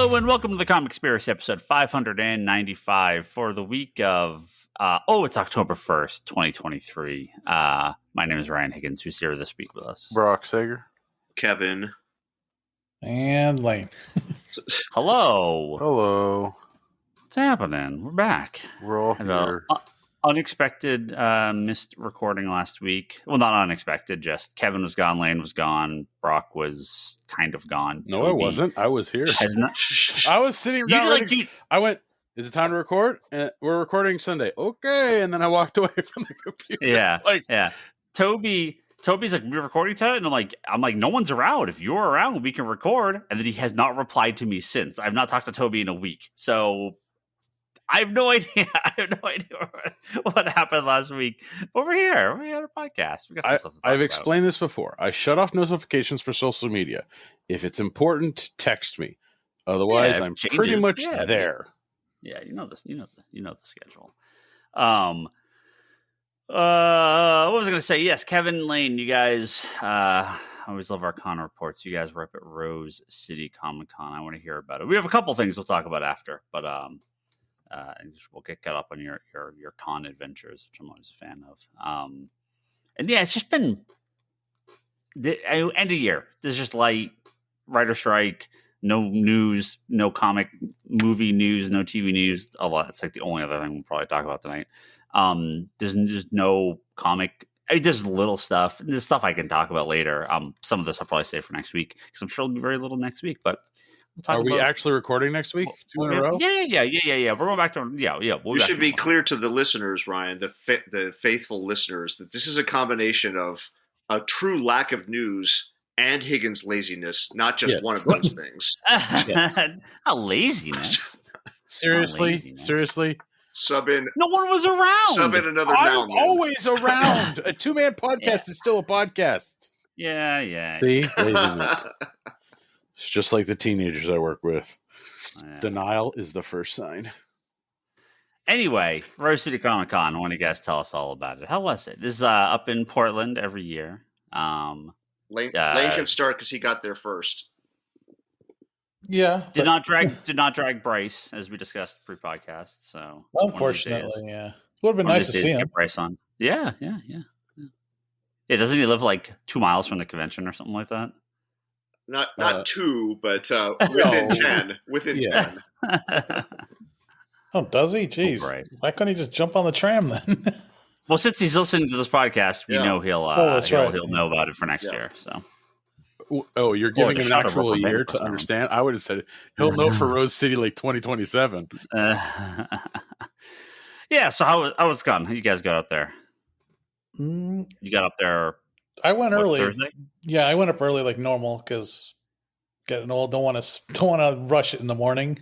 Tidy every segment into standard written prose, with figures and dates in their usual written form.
Hello and welcome to the Comic Conspiracy episode 595 for the week of, it's October 1st, 2023. My name is Ryan Higgins, who's here this week with us. Brock Sager. Kevin. And Lane. Hello. Hello. What's happening? We're back. We're all here. Unexpected missed recording last week. Well, not unexpected, just Kevin was gone, Lane was gone, Brock was kind of gone. No, I wasn't. I was here. I was sitting down. I went, is it time to record? We're recording Sunday. Okay. And then I walked away from the computer. Yeah. Toby's like, we're recording tonight? And I'm like, no one's around. If you're around, we can record. And then he has not replied to me since. I've not talked to Toby in a week. So I have no idea. What happened last week. But we're here. We had a podcast. We got some stuff to talk I've about. explained this before. I shut off notifications for social media. If it's important, text me. Otherwise, I'm pretty much there. Yeah, you know this. You know the schedule. What was I going to say? Yes, Kevin, Lane, you guys. I always love our con reports. You guys were up at Rose City Comic Con. I want to hear about it. We have a couple things we'll talk about after, but we'll get caught up on your con adventures, which I'm always a fan of. And yeah, it's just been end of year. There's just light, writer strike, no news, no comic movie news, no TV news. A lot. It's like the only other thing we'll probably talk about tonight. There's just no comic. I mean, there's little stuff. There's stuff I can talk about later. Some of this I'll probably save for next week because I'm sure there'll be very little next week, but. Are we actually recording next week? 2 in a row? Yeah. We're going back to We should be clear to the listeners, Ryan, the faithful listeners, that this is a combination of a true lack of news and Higgins' laziness, not just one of those things. Not laziness. Seriously. Sub in. No one was around. Sub in another. I'm always around. A 2-man podcast is still a podcast. Yeah. See, laziness. It's just like the teenagers I work with. Yeah. Denial is the first sign. Anyway, Rose City Comic Con. I want you guys to tell us all about it. How was it? This is up in Portland every year. Lane can start because he got there first. Yeah. Did not drag Bryce, as we discussed pre-podcast. So unfortunately, yeah. It would have been nice to see him. Get Bryce on. Yeah. Yeah, doesn't he live like 2 miles from the convention or something like that? Not 2, but within 10. Within 10. Oh, does he? Jeez. Right. Why couldn't he just jump on the tram then? Well, since he's listening to this podcast, we know he'll know about it for next year. So. Oh, you're giving him an actual year to understand? I would have said he'll know for Rose City like 2027. Yeah, so how was it gone? You guys got up there? You got up there. I went early. Thursday? Yeah, I went up early like normal because getting old. Don't want to rush it in the morning.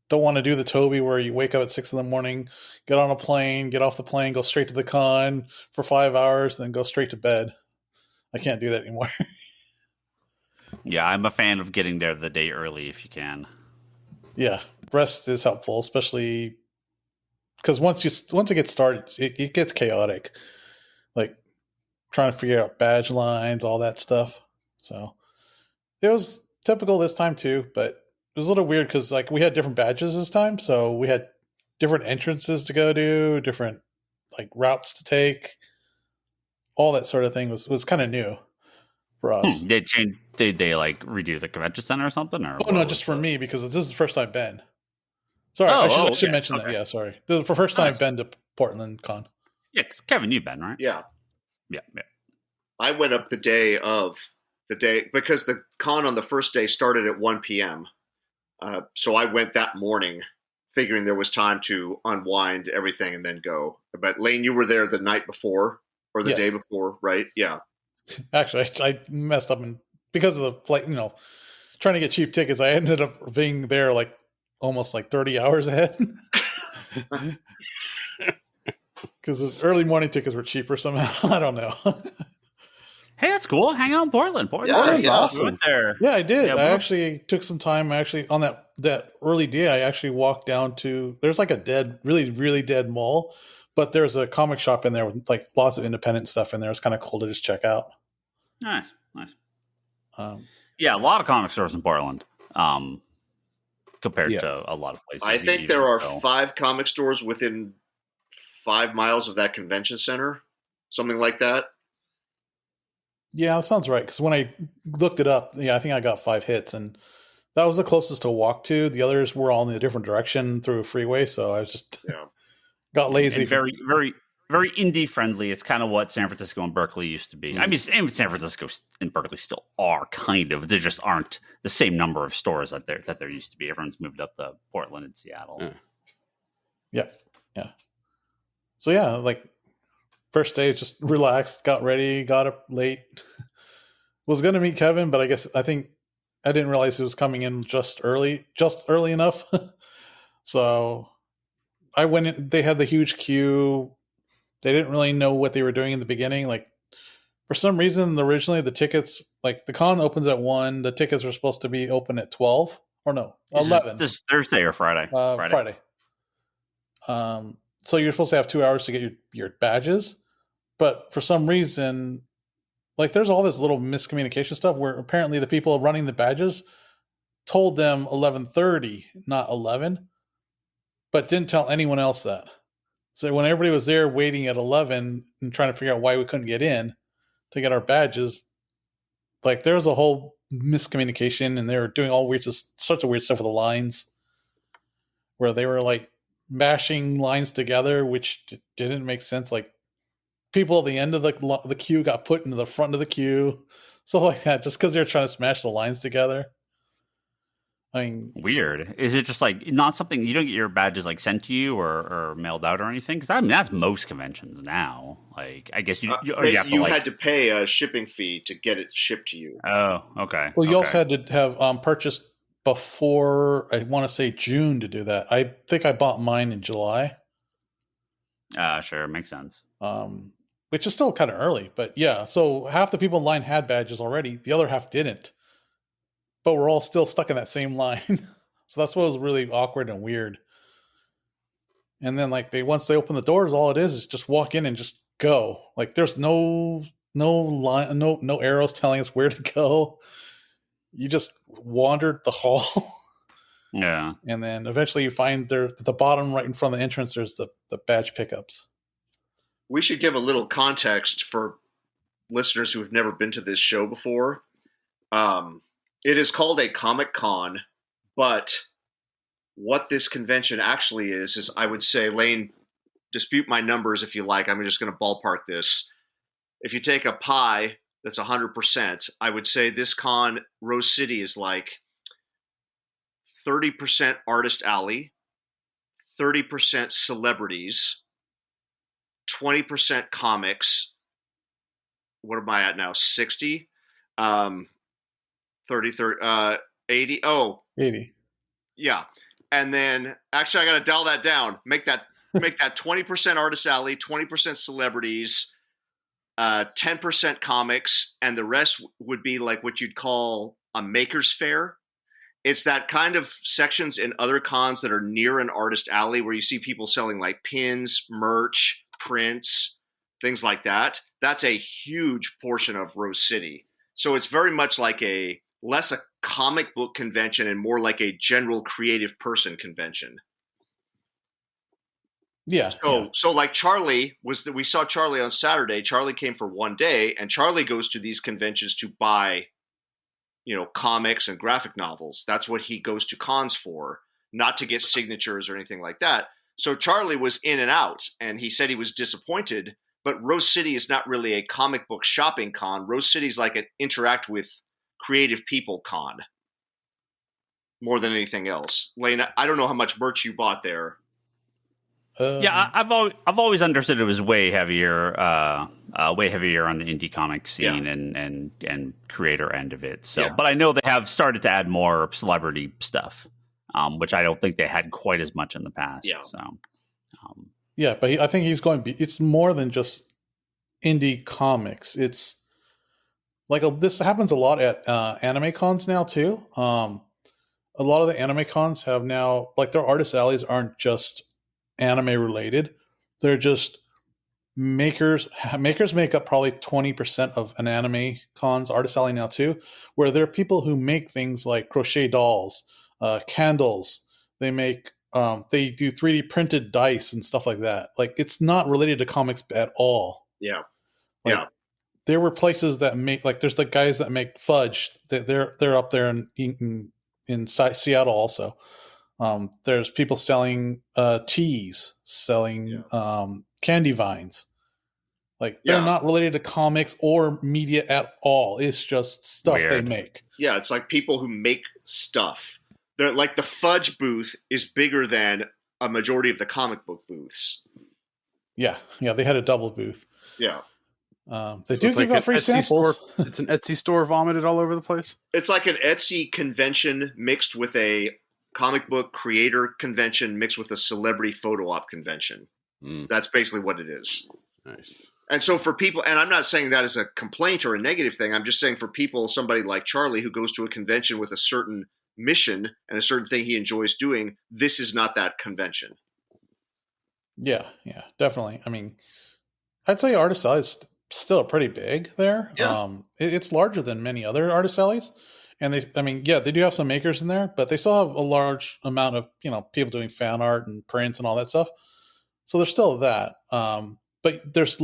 Don't want to do the Toby where you wake up at 6 a.m, get on a plane, get off the plane, go straight to the con for 5 hours, then go straight to bed. I can't do that anymore. Yeah, I'm a fan of getting there the day early if you can. Yeah, rest is helpful, especially because once it gets started, it gets chaotic. Like trying to figure out badge lines, all that stuff. So it was typical this time too, but it was a little weird because like we had different badges this time. So we had different entrances to go to, different like routes to take. All that sort of thing was kind of new for us. Did they like redo the convention center or something? Or no, just for me because this is the first time I've been. Sorry, I should mention that. Yeah, sorry. This is the first time I've been to Portland Con. Yeah, because Kevin, you've been, right? Yeah. Yeah. I went up the day because the con on the first day started at 1 p.m. So I went that morning figuring there was time to unwind everything and then go. But Lane, you were there the night before or the day before, right? Yeah. Actually, I messed up because of the flight, trying to get cheap tickets. I ended up being there like almost like 30 hours ahead. Because the early morning tickets were cheaper somehow. I don't know. Hey, that's cool. Hang out in Portland. Portland's awesome. There. Yeah, I did. I actually took some time. On that early day, I actually walked down to. There's like a really, really dead mall, but there's a comic shop in there with like lots of independent stuff in there. It's kind of cool to just check out. Nice. Yeah, a lot of comic stores in Portland. compared to a lot of places. I think there are 5 comic stores within 5 miles of that convention center, something like that. Yeah, that sounds right. Because when I looked it up, I think I got 5 hits, and that was the closest to walk to. The others were all in a different direction through a freeway, so I was just got lazy. And very, very, very indie friendly. It's kind of what San Francisco and Berkeley used to be. I mean, San Francisco and Berkeley still are kind of. There just aren't the same number of stores that there used to be. Everyone's moved up to Portland and Seattle. Yeah. So like first day, just relaxed, got ready, got up late. Was going to meet Kevin, but I think I didn't realize he was coming in just early enough. So I went in. They had the huge queue. They didn't really know what they were doing in the beginning. Like, for some reason, originally the tickets, like the con opens at 1, the tickets were supposed to be open at 12 or no, 11. This Thursday or Friday? Friday. So you're supposed to have 2 hours to get your badges, but for some reason, like there's all this little miscommunication stuff where apparently the people running the badges told them 11:30, not 11, but didn't tell anyone else that. So when everybody was there waiting at 11 and trying to figure out why we couldn't get in to get our badges, like there was a whole miscommunication, and they were doing all sorts of weird stuff with the lines, where they were like mashing lines together, which didn't make sense. Like people at the end of the queue got put into the front of the queue, stuff like that, just because they were trying to smash the lines together. I mean, weird. Is it just like not something you don't get your badges like sent to you or mailed out or anything? Because I mean that's most conventions now. Like I guess you had to pay a shipping fee to get it shipped to you. Oh, okay. Well, you also had to have purchased before, I want to say June to do that. I think I bought mine in July. Sure, makes sense. Which is still kind of early, but yeah. So half the people in line had badges already. The other half didn't. But we're all still stuck in that same line. So that's what was really awkward and weird. And then like once they open the doors, all it is just walk in and just go. Like there's no line, no arrows telling us where to go. You just wandered the hall. Yeah. And then eventually you find there at the bottom right in front of the entrance, there's the badge pickups. We should give a little context for listeners who have never been to this show before. It is called a Comic Con, but what this convention actually is I would say, Lane, dispute my numbers if you like. I'm just going to ballpark this. If you take a pie that's 100%, I would say this con, Rose City, is like 30% artist alley, 30% celebrities, 20% comics. What am I at now? 60? 80. Oh, 80. Yeah. And then actually I got to dial that down. Make that 20% artist alley, 20% celebrities, 10% comics, and the rest would be like what you'd call a maker's fair. It's that kind of sections in other cons that are near an artist alley where you see people selling like pins, merch, prints, things like that. That's a huge portion of Rose City. So it's very much like less a comic book convention and more like a general creative person convention. Yeah. So like Charlie we saw Charlie on Saturday. Charlie came for one day, and Charlie goes to these conventions to buy, comics and graphic novels. That's what he goes to cons for, not to get signatures or anything like that. So Charlie was in and out, and he said he was disappointed, but Rose City is not really a comic book shopping con. Rose City is like an interact with creative people con more than anything else. Lane, I don't know how much merch you bought there. Yeah, I've always understood it was way heavier on the indie comic scene and creator end of it. So, but I know they have started to add more celebrity stuff, which I don't think they had quite as much in the past. Yeah. So, but I think he's going to be. It's more than just indie comics. It's like this happens a lot at anime cons now too. A lot of the anime cons have now, like, their artist alleys aren't just anime related. They're just makers make up probably 20% of an anime con's artist alley now too, where there are people who make things like crochet dolls, candles. They make they do 3D printed dice and stuff like that. Like, it's not related to comics at all. Yeah. Like, yeah. There were places that make, like, there's the guys that make fudge. They're up there in Seattle also. There's people selling teas, selling candy vines. Like, they're not related to comics or media at all. It's just stuff they make. Yeah, it's like people who make stuff. They're like, the fudge booth is bigger than a majority of the comic book booths. Yeah, they had a double booth. Yeah. They do give out free samples. It's an Etsy store vomited all over the place. It's like an Etsy convention mixed with a comic book creator convention mixed with a celebrity photo op convention. That's basically what it is. Nice. And so for people, and I'm not saying that as a complaint or a negative thing, I'm just saying for people, somebody like Charlie who goes to a convention with a certain mission and a certain thing he enjoys doing, this is not that convention. Yeah, definitely. I mean, I'd say Artist Alley is still pretty big there. Yeah. It's larger than many other Artist Alleys. And they do have some makers in there, but they still have a large amount of, people doing fan art and prints and all that stuff. So there's still that. But there's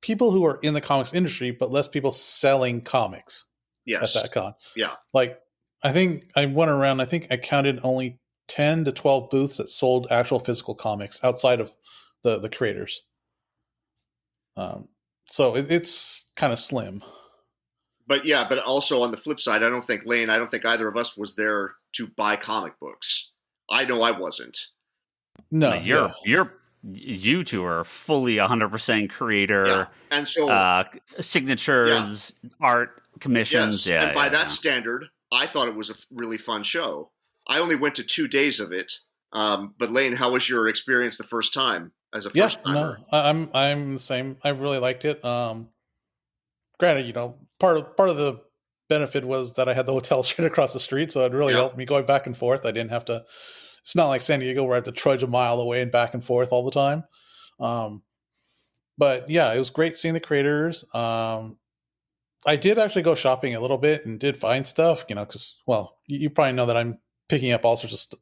people who are in the comics industry, but less people selling comics at that con. Yeah. Like, I think I went around, I think I counted only 10 to 12 booths that sold actual physical comics outside of the creators. So it's kind of slim. But also on the flip side, I don't think either of us was there to buy comic books. I know I wasn't. No, you two are fully 100% creator, and so signatures, art, commissions. Yes. And by that standard, I thought it was a really fun show. I only went to 2 days of it. But Lane, how was your experience the first time as a first timer? No, I'm the same. I really liked it. Granted, part of the benefit was that I had the hotel straight across the street, so it really helped me going back and forth. I didn't have to. It's not like San Diego where I have to trudge a mile away and back and forth all the time. But yeah, it was great seeing the creators. I did actually go shopping a little bit and did find stuff, because, well, you probably know that I'm picking up all sorts of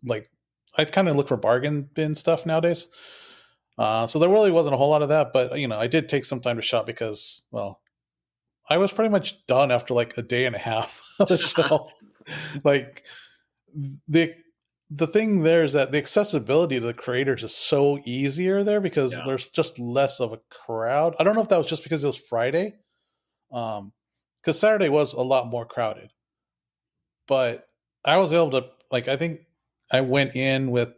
I kind of look for bargain bin stuff nowadays. So there really wasn't a whole lot of that, but I did take some time to shop because, well, I was pretty much done after like a day and a half of the show. Like, the thing there is that the accessibility to the creators is so easier there because there's just less of a crowd. I don't know if that was just because it was Friday, because Saturday was a lot more crowded. But I was able to, I think I went in with,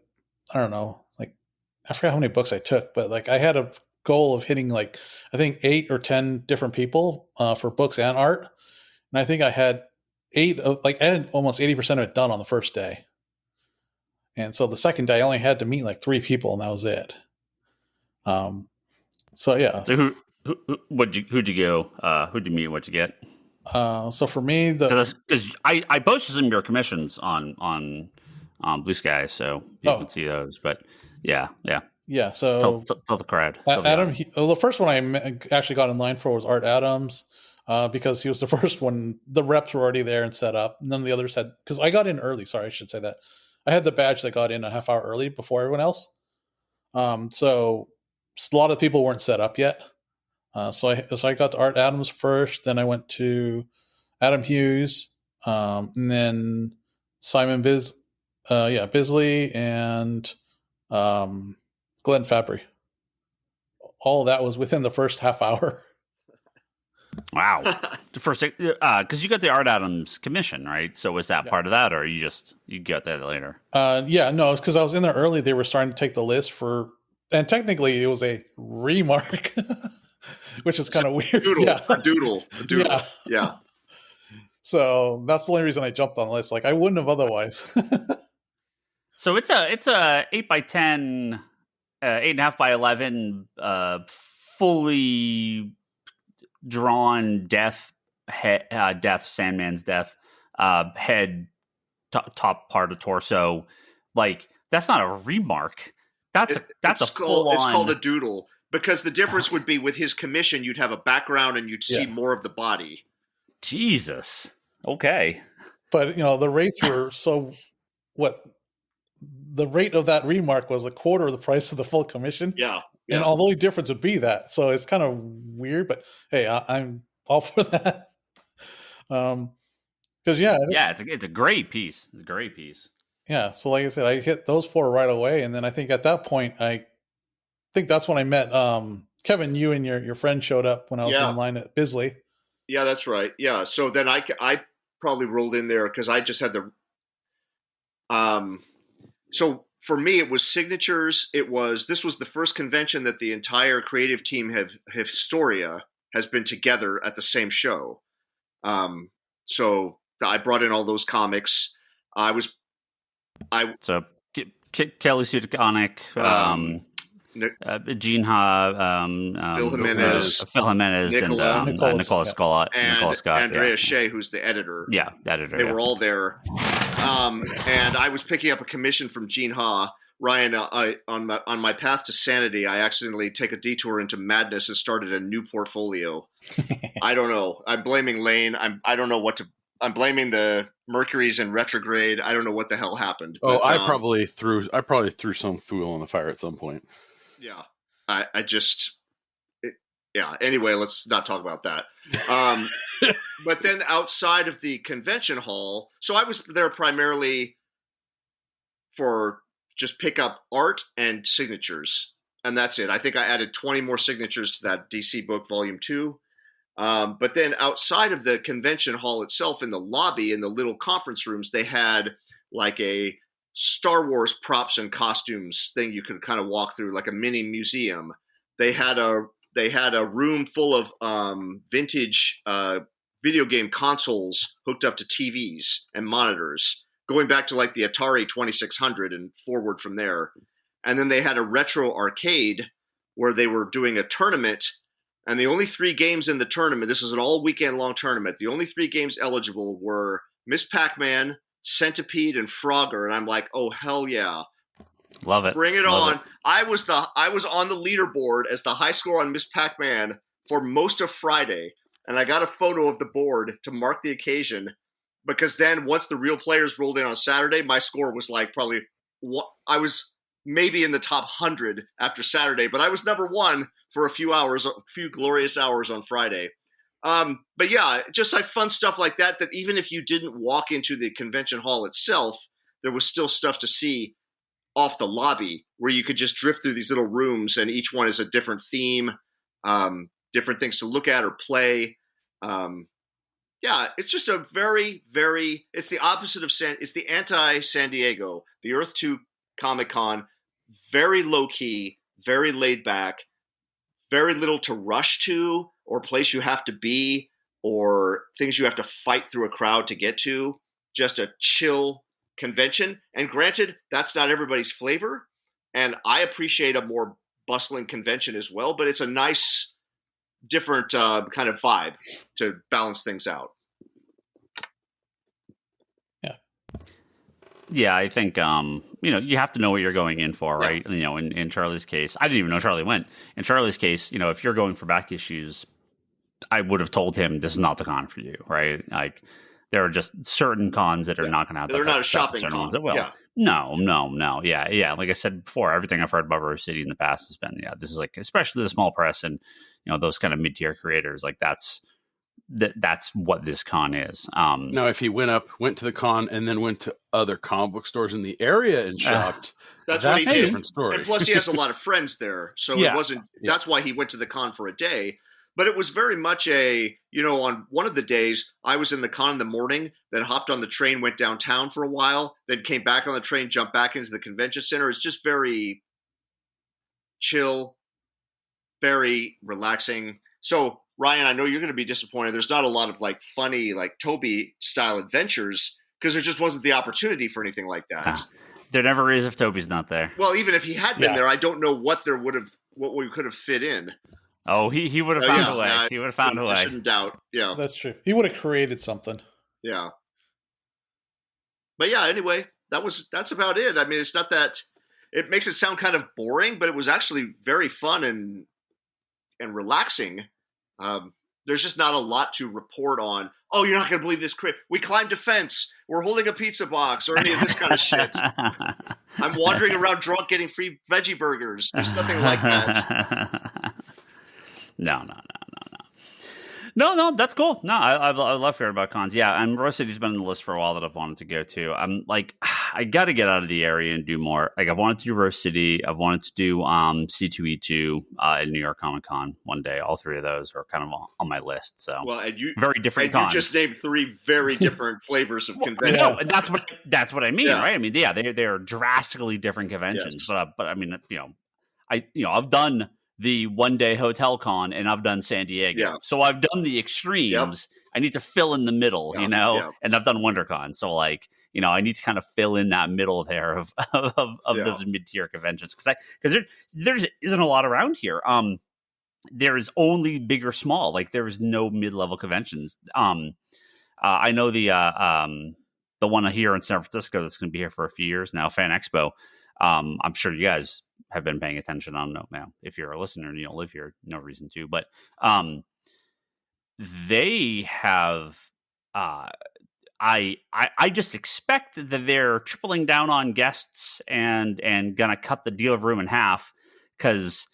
I don't know, I forgot how many books I took, but I had a goal of hitting I think 8 or 10 different people for books and art. And I think I had I had almost 80% of it done on the first day. And so the second day I only had to meet 3 people and that was it. So yeah. So who'd you go? Who'd you meet? What'd you get? So for me, because I posted some of your commissions on Blue Sky, so you can see those. But yeah. So tell the crowd. Adam, the first one I actually got in line for was Art Adams, because he was the first one. The reps were already there and set up. None of the others had, because I got in early. Sorry, I should say that. I had the badge that got in a half hour early before everyone else. So a lot of people weren't set up yet. So I got to Art Adams first. Then I went to Adam Hughes, and then Simon Bisley, and Glenn Fabry. All of that was within the first half hour. Wow. The first, because you got the Art Adams commission, right? So was that part of that, or you got that later? No, it's because I was in there early. They were starting to take the list and technically it was a remark, which is kind of weird. A doodle. Yeah. So that's the only reason I jumped on the list. I wouldn't have otherwise. So it's a 8x10, 8.5 by 11, fully drawn Sandman's death, head, top part of torso. That's not a remark. That's a full on. It's called a doodle, because the difference would be with his commission, you'd have a background and you'd see more of the body. Jesus. Okay. But the rates were the rate of that remark was a quarter of the price of the full commission. Yeah. And all the only difference would be that. So it's kind of weird, but hey, I'm all for that. Because it's a great piece. It's a great piece. Yeah. So like I said, I hit those 4 right away, and then I think at that point, I think that's when I met Kevin. You and your friend showed up when I was online at Bisley. Yeah, that's right. Yeah. So then I probably rolled in there because I just had the So for me, it was signatures. This was the first convention that the entire creative team Historia has been together at the same show. So I brought in all those comics. So Kelly Sue DeConnick, Gene Ha, Phil Jimenez, and Nicola Scott, Andrea Shea, who's the editor. Yeah, editor. They were all there. And I was picking up a commission from Gene Ha. Ryan, on my path to sanity, I accidentally take a detour into madness and started a new portfolio. I don't know. I'm blaming Lane. I don't know what to. I'm blaming the Mercury's in retrograde. I don't know what the hell happened. But, I probably threw some fuel on the fire at some point. Yeah, Anyway, let's not talk about that. But then outside of the convention hall, so I was there primarily for just pick up art and signatures, and that's it. I think I added 20 more signatures to that DC book, Volume 2. But then outside of the convention hall itself, in the lobby, in the little conference rooms, they had like a Star Wars props and costumes thing you could kind of walk through, like a mini museum. They had a room full of vintage video game consoles hooked up to TVs and monitors, going back to like the Atari 2600 and forward from there. And then they had a retro arcade where they were doing a tournament. And the only 3 games in the tournament, this is an all weekend long tournament, the only 3 games eligible were Miss Pac-Man, Centipede, and Frogger. And I'm like, oh, hell yeah. Love it. Bring it on. I was on the leaderboard as the high score on Miss Pac-Man for most of Friday. And I got a photo of the board to mark the occasion, because then once the real players rolled in on Saturday, my score was like I was maybe in the top 100 after Saturday, but I was number 1 for a few glorious hours on Friday. But yeah, just like fun stuff like that even if you didn't walk into the convention hall itself, there was still stuff to see off the lobby where you could just drift through these little rooms, and each one is a different theme, different things to look at or play. Yeah, it's just a very, very, it's the opposite of it's the anti-San Diego, the Earth 2 Comic-Con, very low-key, very laid back, very little to rush to or place you have to be or things you have to fight through a crowd to get to. Just a chill convention. And granted, that's not everybody's flavor. And I appreciate a more bustling convention as well, but it's a nice, different kind of vibe to balance things out. Yeah, I think you have to know what you're going in for, right? Yeah. In Charlie's case, I didn't even know Charlie went. In Charlie's case, if you're going for back issues, I would have told him this is not the con for you, right? Like there are just certain cons that are not going to have. They're not a shopping con. Ones that will. Yeah. No. Yeah. Like I said before, everything I've heard about Rose City in the past has been, this is like, especially the small press and those kind of mid-tier creators, like that's what this con is. Now, if he went to the con and then went to other comic book stores in the area and shopped, that's what he did. A different story. And plus, he has a lot of friends there, so it wasn't. Yeah. That's why he went to the con for a day. But it was very much on one of the days, I was in the con in the morning, then hopped on the train, went downtown for a while, then came back on the train, jumped back into the convention center. It's just very chill, very relaxing. So, Ryan, I know you're going to be disappointed. There's not a lot of like funny, like Toby style adventures because there just wasn't the opportunity for anything like that. There never is if Toby's not there. Well, even if he had been there, I don't know what we could have fit in. Oh, he would have found a way. He would have found a way. I shouldn't doubt. Yeah, that's true. He would have created something. Yeah. But yeah, anyway, that's about it. I mean, it's not that it makes it sound kind of boring, but it was actually very fun and relaxing. There's just not a lot to report on oh, you're not going to believe this. We climbed a fence. We're holding a pizza box or any of this kind of shit. I'm wandering around drunk getting free veggie burgers. There's nothing like that. No. No, that's cool. No, I love hearing about cons. Yeah, Rose City's been on the list for a while that I've wanted to go to. I'm like, I got to get out of the area and do more. Like, I wanted to do Rose City. I've wanted to do C2E2 in New York Comic Con one day. All three of those are kind of on my list. So, well, and you very different. And cons. You just named three very different flavors of conventions. No, that's what I mean, right? I mean, yeah, they're drastically different conventions. Yes. But I mean, I've done the one-day hotel con, and I've done San Diego. Yeah. So I've done the extremes. Yep. I need to fill in the middle, and I've done WonderCon. So I need to kind of fill in that middle there of those mid-tier conventions because there isn't a lot around here. There is only big or small. Like, there is no mid-level conventions. I know the one here in San Francisco that's going to be here for a few years now, Fan Expo. I'm sure you guys have been paying attention. I don't know, man. If you're a listener and you don't live here, no reason to. But they have. I just expect that they're tripling down on guests and gonna cut the deal room in half because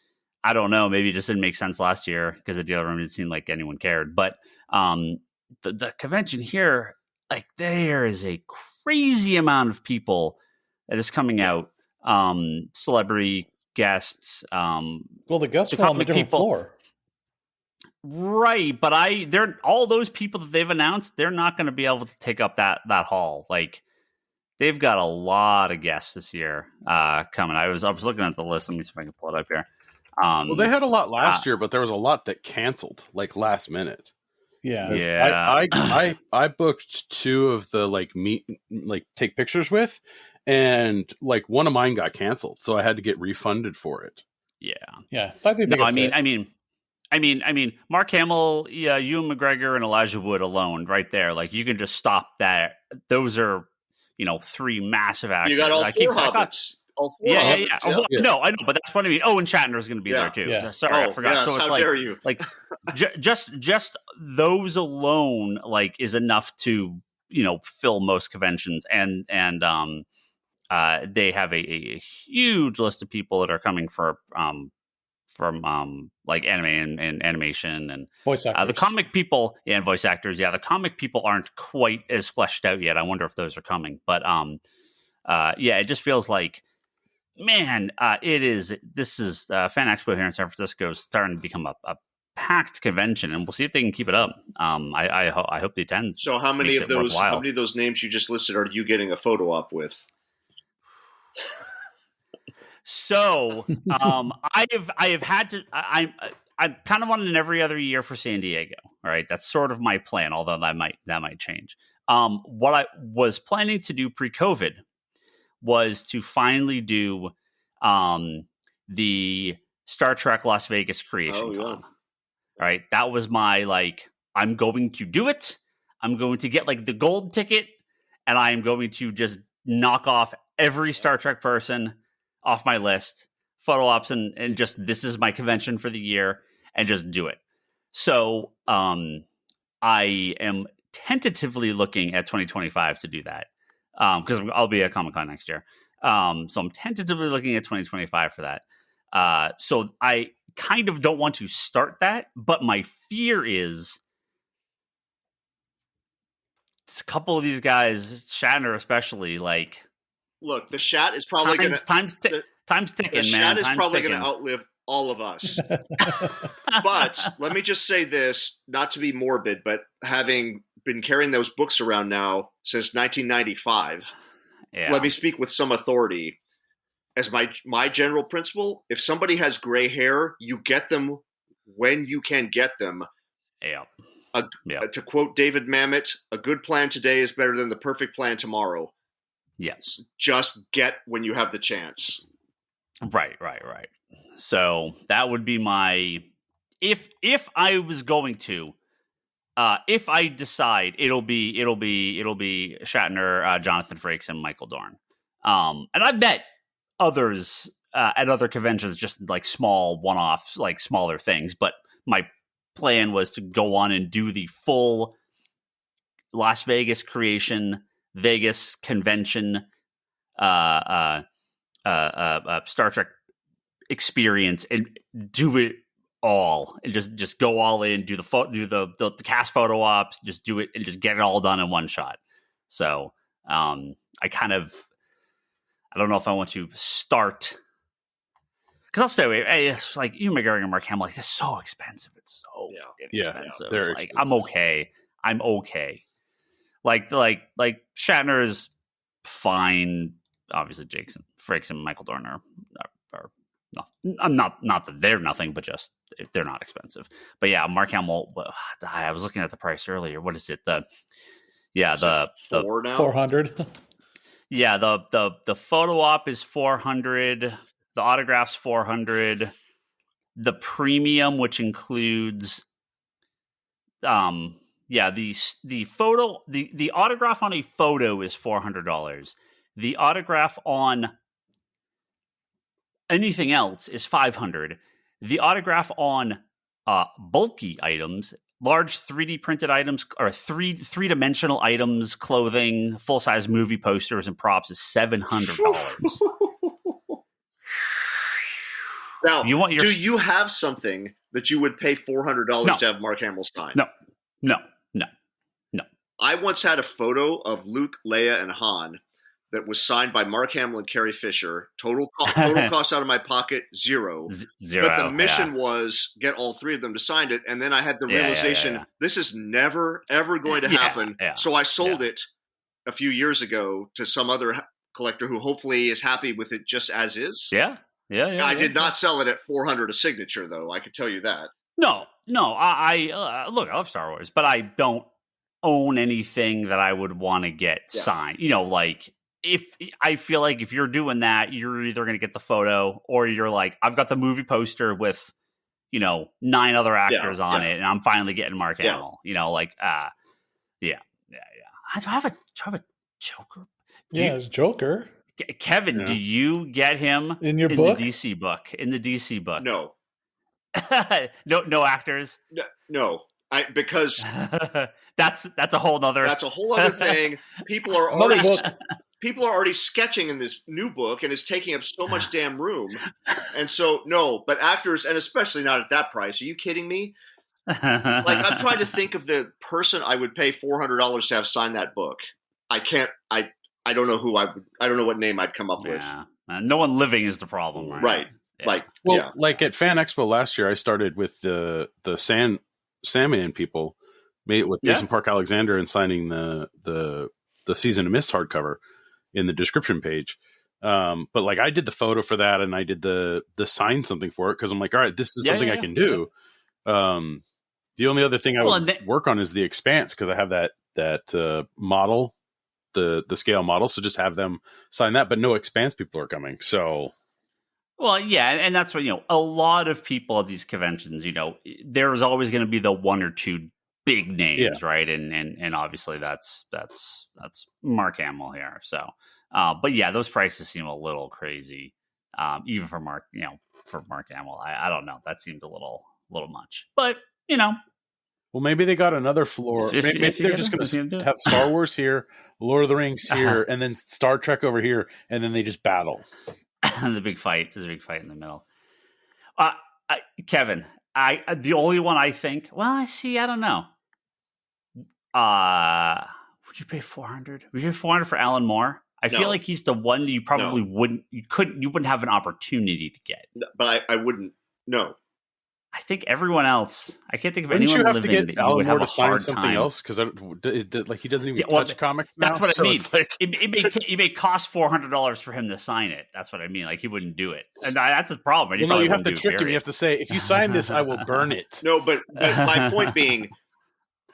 I don't know. Maybe it just didn't make sense last year because the deal room didn't seem like anyone cared. But the convention here, like, there is a crazy amount of people that is coming out. Celebrity guests. Well, the guests were on the different floor. Right, but they're all those people that they've announced, they're not going to be able to take up that hall. Like, they've got a lot of guests this year coming. I was looking at the list. Let me see if I can pull it up here. Well, they had a lot last year, but there was a lot that canceled like last minute. Yeah. I booked two of the take pictures with, and like one of mine got canceled, so I had to get refunded for it. Yeah. I mean, Mark Hamill, Ewan McGregor, and Elijah Wood alone, right there. Like, you can just stop that. Those are, three massive actors. You got all four hobbits. All four hobbits. Yeah. No, I know, but that's what I mean. Oh, and Shatner's going to be there too. Yeah. Sorry, I forgot. Yes, so it's how dare you? Like, just those alone, like, is enough to fill most conventions, and they have a huge list of people that are coming from like anime and animation and voice actors. The comic people and voice actors. Yeah, the comic people aren't quite as fleshed out yet. I wonder if those are coming. But it just feels like, man, this is Fan Expo here in San Francisco is starting to become a packed convention, and we'll see if they can keep it up. I hope they attend. So how many of those names you just listed are you getting a photo op with? So I have had to. I'm kind of on an every other year for San Diego. All right, that's sort of my plan. Although that might change. What I was planning to do pre-COVID was to finally do the Star Trek Las Vegas Creation Con. All right, that was my I'm going to do it. I'm going to get the gold ticket, and I am going to just knock off every Star Trek person off my list, photo ops, and just, this is my convention for the year, and just do it. So I am tentatively looking at 2025 to do that, because I'll be at Comic-Con next year. So I'm tentatively looking at 2025 for that. So I kind of don't want to start that, but my fear is a couple of these guys, Shatner especially, look, the Shat is probably going to... Time's ticking, man. The Shat is probably going to outlive all of us. But let me just say this, not to be morbid, but having been carrying those books around now since 1995, let me speak with some authority. As my general principle, if somebody has gray hair, you get them when you can get them. To quote David Mamet, a good plan today is better than the perfect plan tomorrow. Yes. Just get when you have the chance. Right. So that would be my, if I was going to, if I decide it'll be Shatner, Jonathan Frakes, and Michael Dorn. And I've met others at other conventions, just small one-off, smaller things. But my plan was to go on and do the full Las Vegas creation, Vegas convention, Star Trek experience, and do it all, and just go all in, do the cast photo ops, just do it and just get it all done in one shot. So I don't know if I want to start, because I'll stay away. It's like Ewan McGregor and Mark Hamill, like, it's so expensive. It's so expensive. they're like expensive. I'm okay. Like Shatner is fine. Obviously, Jason Frakes and Michael Dorn are I'm not that they're nothing, but just they're not expensive. But yeah, Mark Hamill. I was looking at the price earlier. What is it? The 400. Yeah, the photo op is 400. The autograph's 400. The premium, which includes the photo, the autograph on a photo is $400. The autograph on anything else is $500. The autograph on bulky items, large 3D printed items, or three-dimensional items, clothing, full-size movie posters, and props is $700. Now, do you have something that you would pay $400 to have Mark Hamill sign? No. I once had a photo of Luke, Leia, and Han that was signed by Mark Hamill and Carrie Fisher. Total cost out of my pocket, zero. But the mission was get all three of them to sign it, and then I had the realization this is never ever going to happen. So I sold it a few years ago to some other collector who hopefully is happy with it just as is. I did not sell it at $400 a signature, though. I can tell you that. No. I look, I love Star Wars, but I don't own anything that I would want to get signed. Like, if I feel like if you're doing that, you're either going to get the photo, or you're like, I've got the movie poster with, 9 other actors on it, and I'm finally getting Mark Hamill. Do I have a Joker? It's Joker. Kevin, do you get him in your book? The DC book? In the DC book? No. no actors? No. Because that's a whole other. That's a whole other thing. People are already sketching in this new book, and it's taking up so much damn room. And so, no, but actors, and especially not at that price. Are you kidding me? Like, I'm trying to think of the person I would pay $400 to have sign that book. I can't. I don't know who I don't know what name I'd come up with. No one living is the problem, right? Right. Yeah. Like at Fan Expo last year, I started with the Sandman people, made it with Jason Park Alexander, and signing the Season of Mist hardcover in the description page. But like, I did the photo for that, and I did the sign something for it, because I'm like, all right, this is something I can do. The only other thing I would work on is the Expanse, because I have that model, the scale model. So just have them sign that, but no Expanse people are coming. So. Well, yeah, and that's what, a lot of people at these conventions, there's always going to be the one or two big names, right? And obviously that's Mark Hamill here. So, but yeah, those prices seem a little crazy, even for Mark Hamill. I don't know, that seemed a little much, but Well, maybe they got another floor. Maybe they're just going to have Star Wars here, Lord of the Rings here, and then Star Trek over here, and then they just battle. The big fight. There's a big fight in the middle. Kevin, the only one I think. Well, I don't know. Would you pay $400? Would you pay $400 for Alan Moore? I feel like he's the one you probably wouldn't. You wouldn't have an opportunity to get. But I wouldn't. No. I think everyone else. I can't think of Wouldn't anyone you have living to get Alan Moore to sign something time. else? Because like he doesn't even touch comics now. That's what so I mean. Like... It may cost $400 for him to sign it. That's what I mean. Like, he wouldn't do it, and that's his problem. Well, no, you have to trick him. You have to say, if you sign this, I will burn it. No, but my point being,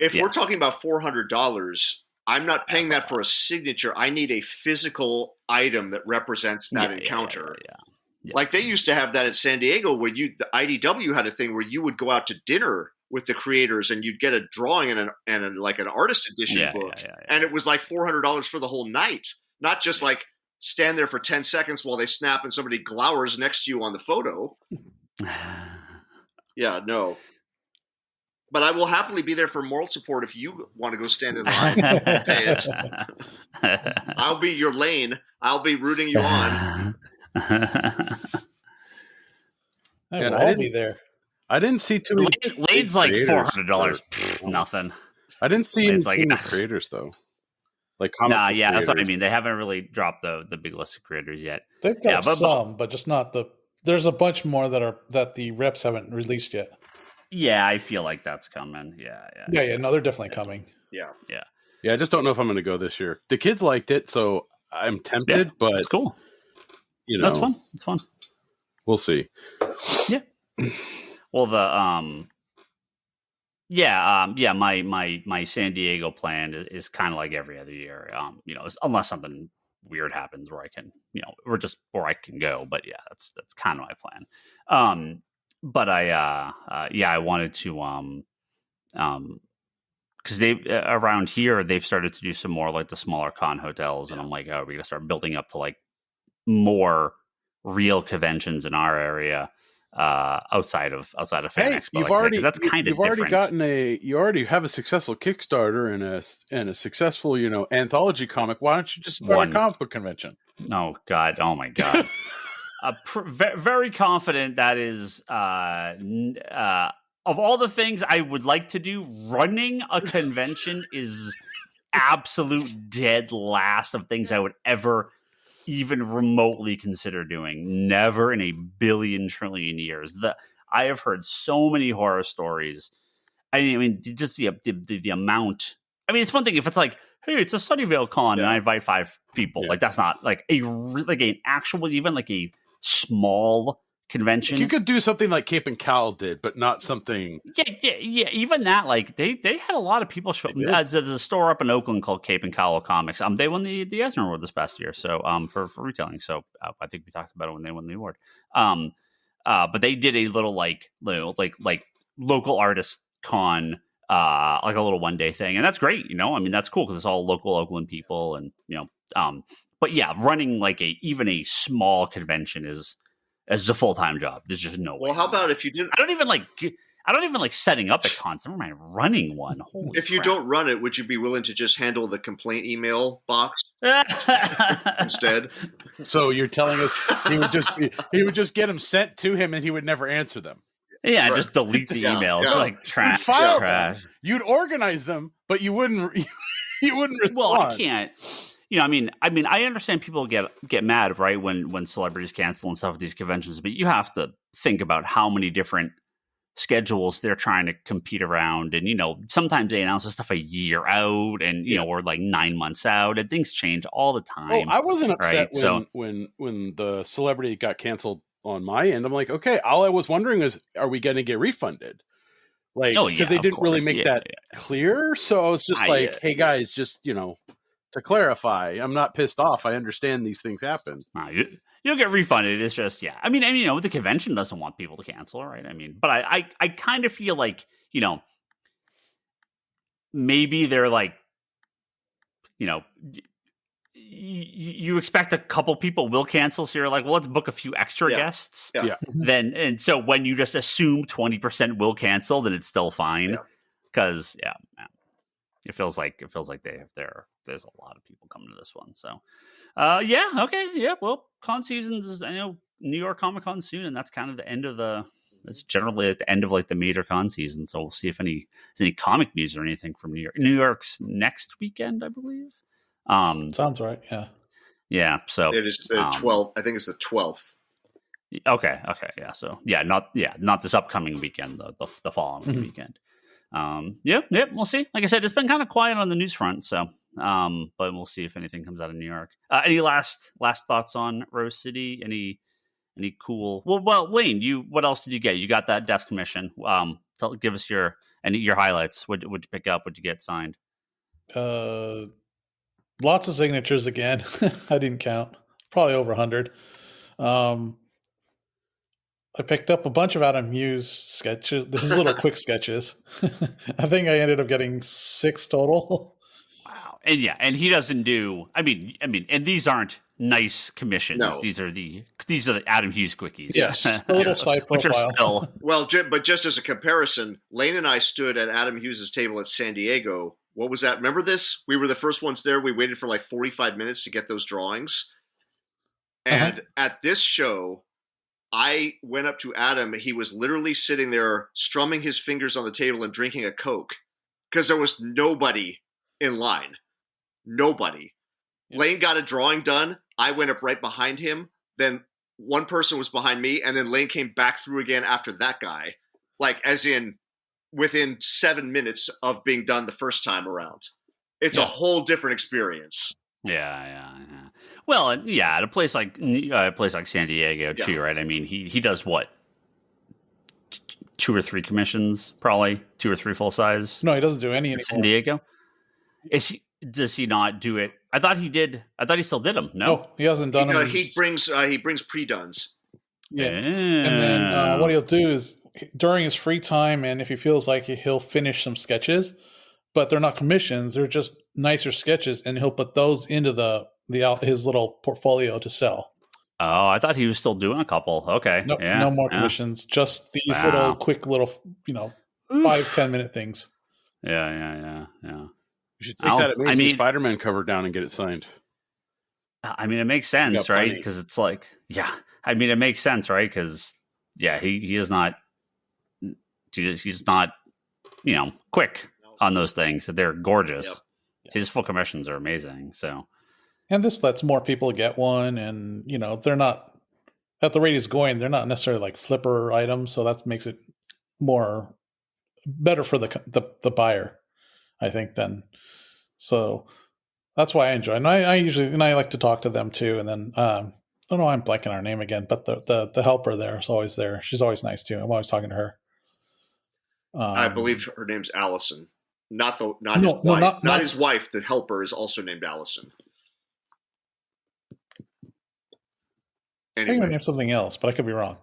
if we're talking about $400, I'm not paying that for a signature. I need a physical item that represents that encounter. Yeah. Like, they used to have that at San Diego, where the IDW had a thing where you would go out to dinner with the creators, and you'd get a drawing and an artist edition book, and it was like $400 for the whole night, not just like stand there for 10 seconds while they snap and somebody glowers next to you on the photo. No. But I will happily be there for moral support if you want to go stand in line and pay it. I'll be your lane. I'll be rooting you on. I'll be there. I didn't see too many. Lane's like $400. Nothing. I didn't see any like, creators though. Like yeah, creators. That's what I mean. They haven't really dropped the big list of creators yet. They've got some, but just not the. There's a bunch more that the reps haven't released yet. Yeah, I feel like that's coming. Yeah. No, they're definitely coming. Yeah. I just don't know if I'm going to go this year. The kids liked it, so I'm tempted. But it's cool. That's fun. It's fun. We'll see. Yeah. Well, my San Diego plan is kind of like every other year. Unless something weird happens where I can, where I can go. But yeah, that's kind of my plan. But I wanted to, because they around here they've started to do some more like the smaller con hotels, and I'm like, oh, we're gonna start building up to like more real conventions in our area. Outside of Fan Expo, you've already that's kind of you already have a successful Kickstarter and a successful anthology comic. Why don't you just start a comic book convention? Oh God! Oh my God! Very confident that is of all the things I would like to do, running a convention is absolute dead last of things I would ever even remotely consider doing. Never in a billion trillion years. I have heard so many horror stories. I mean, just the amount. I mean, it's one thing if it's like, hey, it's a Sunnyvale con and I invite 5 people. Yeah. Like that's not like an actual, even like a small convention. You could do something like Cape and Cal did, but not something. Yeah. Even that, like they had a lot of people show up. There's a store up in Oakland called Cape and Cal Comics. They won the Eisner Award this past year. So for retailing. So I think we talked about it when they won the award. But they did a little like local artist con, like a little 1-day thing, and that's great. I mean that's cool because it's all local Oakland people, and But yeah, running like even a small convention is a full-time job. There's just no way. Well, how about if you didn't? I don't even like setting up a con. Never mind running one. Holy if you don't run it, would you be willing to just handle the complaint email box instead? So you're telling us he would just get them sent to him and he would never answer them. Yeah, right. Just delete the emails like trash. You'd organize them, but you wouldn't respond. Well, I can't. I mean, I understand people get mad, right, when celebrities cancel and stuff at these conventions, but you have to think about how many different schedules they're trying to compete around, and sometimes they announce this stuff a year out, and or like 9 months out, and things change all the time. Oh, I wasn't upset when the celebrity got canceled on my end. I'm like, okay, all I was wondering is, are we going to get refunded? Like, because they didn't really make that clear, so I was just like, hey guys, just to clarify, I'm not pissed off. I understand these things happen. You'll get refunded. It's just, I mean, the convention doesn't want people to cancel, right? I mean, but I kind of feel like, maybe they're like, you expect a couple people will cancel, so you're like, well, let's book a few extra guests. Yeah. And so when you just assume 20% will cancel, then it's still fine. Because it feels like there's a lot of people coming to this one. So well, con seasons is, New York Comic Con soon, and that's kind of the end of it's generally at the end of like the major con season. So we'll see if there's any comic news or anything from New York. New York's next weekend, I believe. Sounds right. Yeah. So it is the 12th. I think it's the 12th. Okay. Yeah. So not this upcoming weekend, the following weekend. We'll see. Like I said, it's been kind of quiet on the news front, so but we'll see if anything comes out of New York. Any last thoughts on Rose City? Any cool? Well, Lane, what else did you get? You got that Death Commission. Give us your highlights. What'd you pick up? What'd you get signed? Lots of signatures again. I didn't count. Probably over 100. I picked up a bunch of Adam Hughes sketches. This is little quick sketches. I think I ended up getting 6 total. Wow. And he doesn't do. I mean, and these aren't nice commissions. No. These are the Adam Hughes quickies. Yes. A little side Which are profile. still Well, but just as a comparison, Lane and I stood at Adam Hughes' table at San Diego. What was that? Remember this? We were the first ones there. We waited for like 45 minutes to get those drawings. And at this show, I went up to Adam. He was literally sitting there strumming his fingers on the table and drinking a Coke because there was nobody in line. Nobody. Yeah. Lane got a drawing done. I went up right behind him. Then one person was behind me, and then Lane came back through again after that guy. Like, as in, within 7 minutes of being done the first time around. It's a whole different experience. Yeah. Well, yeah, at a place like San Diego too, right? I mean, he does what, 2 or 3 commissions, probably 2 or 3 full size. No, he doesn't do any anymore. San Diego. Does he not do it? I thought he did. I thought he still did them. No, he hasn't done them. He brings pre-dones. Yeah, and then what he'll do is during his free time, and if he feels like it, he'll finish some sketches, but they're not commissions; they're just nicer sketches, and he'll put those into his little portfolio to sell. Oh, I thought he was still doing a couple. Okay, no more commissions, just these little quick little 5-10 minute things. Yeah. You should take that Amazing Spider-Man cover down and get it signed. I mean, it makes sense, right? Because it's like, it makes sense, right? Because he is not, he's not, quick on those things. They're gorgeous. Yep. His full commissions are amazing. So, and this lets more people get one, and they're not at the rate he's going. They're not necessarily like flipper items, so that makes it better for the buyer, I think. Then, so that's why I enjoy it. And I like to talk to them too. And then I don't know why I'm blanking on her name again, but the helper there is always there. She's always nice too. I'm always talking to her. I believe her name's Allison. Not his wife. Not his wife. The helper is also named Allison. Anyway. I think her name's something else, but I could be wrong.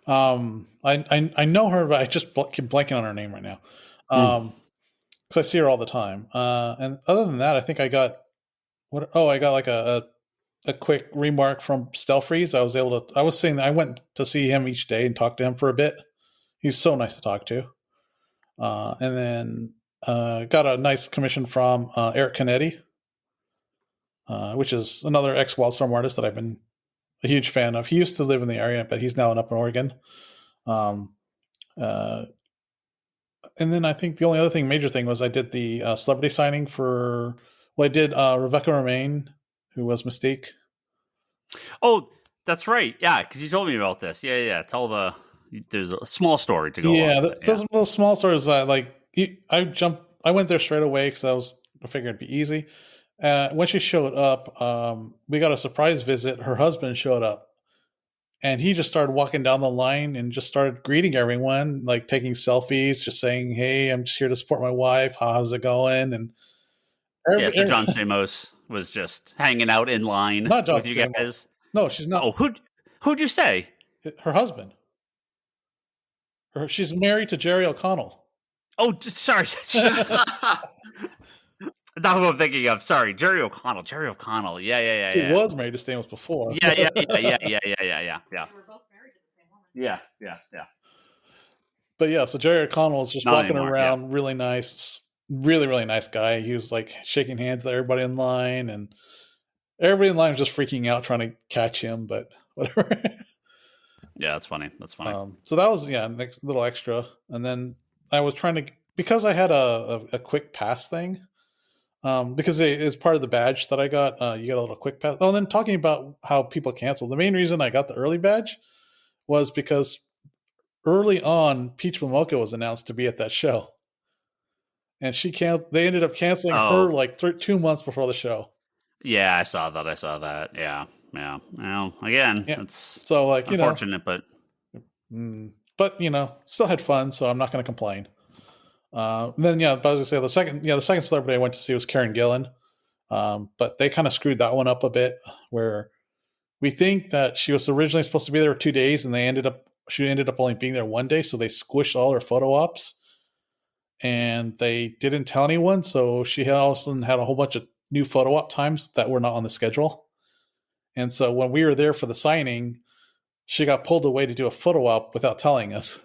I know her, but I just keep blanking on her name right now. Because I see her all the time. And other than that, I think I got like a quick remark from Stelfreeze. I was saying that I went to see him each day and talk to him for a bit. He's so nice to talk to. And then got a nice commission from Eric Canetti, which is another ex-Wildstorm artist that I've been a huge fan of. He used to live in the area, but he's now up in Oregon. And then I think the only other major thing was I did the celebrity signing for. Well, I did Rebecca Romaine, who was Mystique. Oh, that's right. Yeah, because you told me about this. Yeah. There's a small story to go. Yeah, those little small stories that I went there straight away because I figured it'd be easy. When she showed up, we got a surprise visit. Her husband showed up. And he just started walking down the line and just started greeting everyone, like taking selfies, just saying, "Hey, I'm just here to support my wife. How's it going?" And so John Stamos was just hanging out in line not John with you Stamos. guys. No, she's not. Oh, who'd you say? Her husband. She's married to Jerry O'Connell. Oh, sorry. That's what I'm thinking of. Sorry, Jerry O'Connell. Yeah. He was married to Stamos before. Yeah. They were both married to the same woman. Yeah. But so Jerry O'Connell was just walking around, really nice, really, really nice guy. He was like shaking hands with everybody in line, and everybody in line was just freaking out trying to catch him, but whatever. Yeah, that's funny. So that was next little extra. And then I was trying to, because I had a quick pass thing. Because it is part of the badge that I got. You get a little quick pass. Oh, and then talking about how people cancel. The main reason I got the early badge was because early on, Peach Momoko was announced to be at that show, and they ended up canceling her like 2 months before the show. Yeah, I saw that. Yeah. Well, again, it's so unfortunate, but still had fun. So I'm not going to complain. Then but I was gonna say the second celebrity I went to see was Karen Gillan, but they kind of screwed that one up a bit. Where we think that she was originally supposed to be there 2 days, and she ended up only being there 1 day, so they squished all her photo ops, and they didn't tell anyone. So she also had a whole bunch of new photo op times that were not on the schedule, And so when we were there for the signing, she got pulled away to do a photo op without telling us.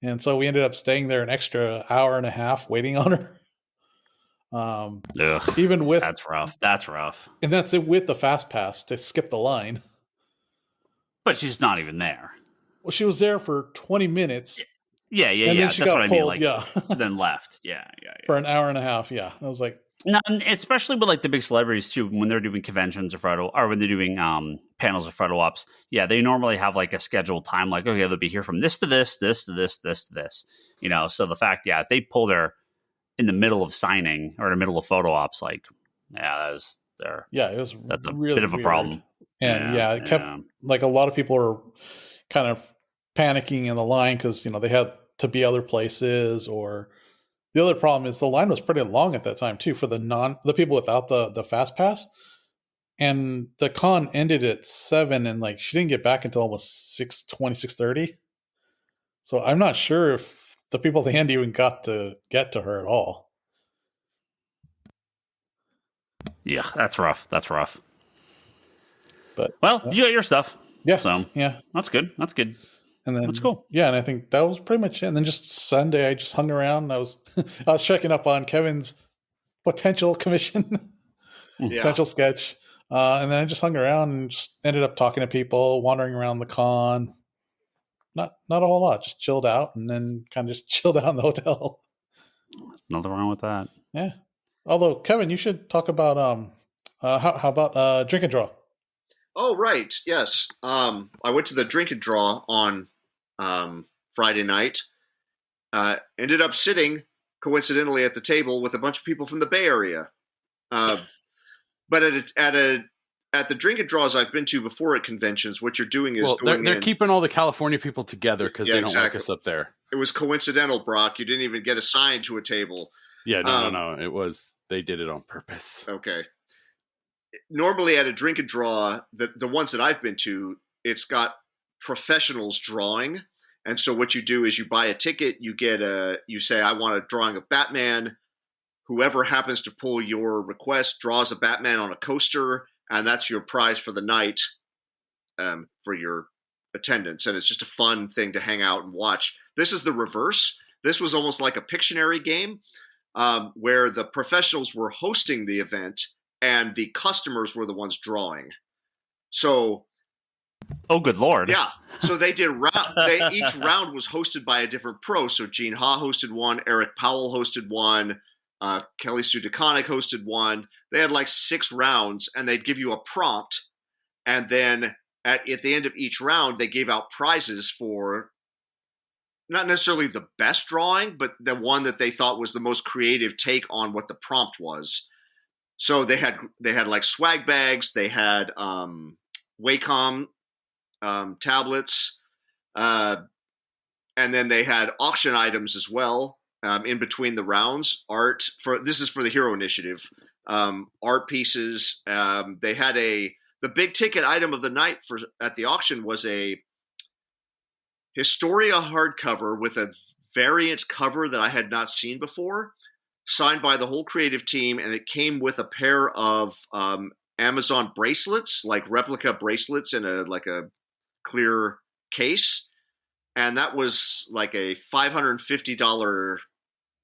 And so we ended up staying there an extra hour and a half waiting on her. Even with that's rough. And that's it with the fast pass to skip the line. But she's not even there. Well, she was there for 20 minutes. Yeah. And then she got pulled, then left. Yeah. For an hour and a half, yeah. I was like... No, especially with like the big celebrities too, when they're doing conventions or when they're doing panels or photo ops, they normally have like a scheduled time, like, okay, they'll be here from this to this, this to this, this to this. So the fact, if they pulled her in the middle of signing or in the middle of photo ops, like, that was there. Yeah, it was that's a really bit of a weird. problem. And it kept like a lot of people were kind of panicking in the line because they had to be other places. Or the other problem is the line was pretty long at that time too for the people without the fast pass, and the con ended at 7, and like she didn't get back until almost 6:20, 6:30. So I'm not sure if the people at the end even got to get to her at all. Yeah, that's rough. But you got your stuff. Yeah. So that's good. And then that's cool. Yeah, and I think that was pretty much it. And then just Sunday, I just hung around. I was checking up on Kevin's potential commission, potential sketch, and then I just hung around and just ended up talking to people, wandering around the con. Not a whole lot, just chilled out, and then kind of just chilled out in the hotel. Nothing wrong with that. Yeah. Although Kevin, you should talk about how about drink and draw. Oh, right. Yes. I went to the drink and draw on Friday night. Ended up sitting coincidentally at the table with a bunch of people from the Bay Area. But at the drink and draws I've been to before at conventions, what you're doing is they're keeping all the California people together because they don't like us up there. It was coincidental, Brock. You didn't even get assigned to a table. Yeah, no. It was, they did it on purpose. Okay. Normally at a drink and draw, the ones that I've been to, it's got professionals drawing. And so what you do is you buy a ticket, you say, I want a drawing of Batman. Whoever happens to pull your request draws a Batman on a coaster, and that's your prize for the night for your attendance. And it's just a fun thing to hang out and watch. This is the reverse. This was almost like a Pictionary game where the professionals were hosting the event and the customers were the ones drawing. So, oh, good Lord. Yeah. So they did each round was hosted by a different pro. So Gene Ha hosted one, Eric Powell hosted one, Kelly Sue DeConnick hosted one. They had like 6 rounds, and they'd give you a prompt. And then at the end of each round, they gave out prizes for not necessarily the best drawing, but the one that they thought was the most creative take on what the prompt was. So they had like swag bags, they had Wacom tablets, and then they had auction items as well in between the rounds. This is for the Hero Initiative. Art pieces. They had the big ticket item of the night at the auction was a Historia hardcover with a variant cover that I had not seen before, signed by the whole creative team, and it came with a pair of Amazon bracelets, like replica bracelets in a clear case, and that was like a $550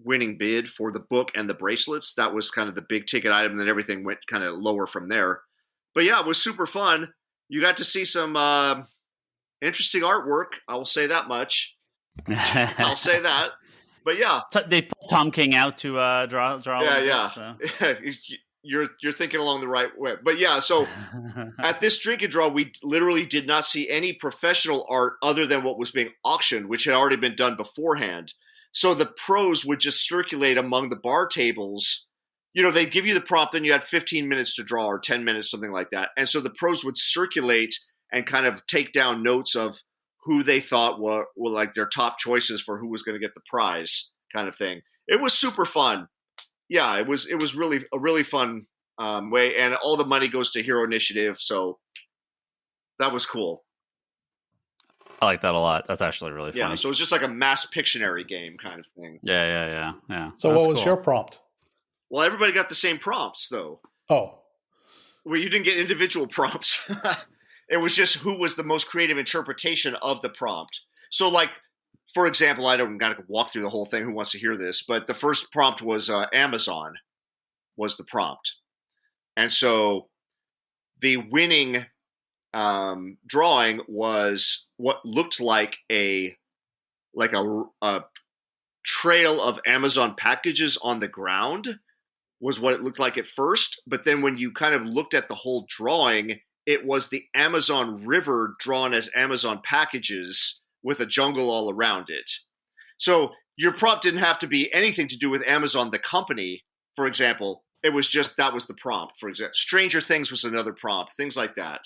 winning bid for the book and the bracelets. That was kind of the big ticket item, and then everything went kind of lower from there. But yeah, it was super fun. You got to see some interesting artwork. I will say that much. I'll say that. But yeah, they pulled Tom King out to draw. Yeah. So. You're thinking along the right way. But yeah, so at this drink and draw, we literally did not see any professional art other than what was being auctioned, which had already been done beforehand. So the pros would just circulate among the bar tables. They'd give you the prompt, and you had 15 minutes to draw or 10 minutes, something like that. And so the pros would circulate and kind of take down notes of who they thought were like their top choices for who was going to get the prize, kind of thing. It was super fun. Yeah, it was really a really fun way, and all the money goes to Hero Initiative, so that was cool. I like that a lot. That's actually really funny. Yeah, so it's just like a mass Pictionary game kind of thing. Yeah. So what was your prompt? Well, everybody got the same prompts, though. Oh. Well, you didn't get individual prompts. It was just who was the most creative interpretation of the prompt. So, like, for example, I don't got to walk through the whole thing. Who wants to hear this? But the first prompt was Amazon was the prompt. And so the winning drawing was what looked like a trail of Amazon packages on the ground was what it looked like at first. But then when you kind of looked at the whole drawing, it was the Amazon River drawn as Amazon packages with a jungle all around it. So your prompt didn't have to be anything to do with Amazon, the company, for example. It was just that was the prompt, for example. Stranger Things was another prompt, things like that.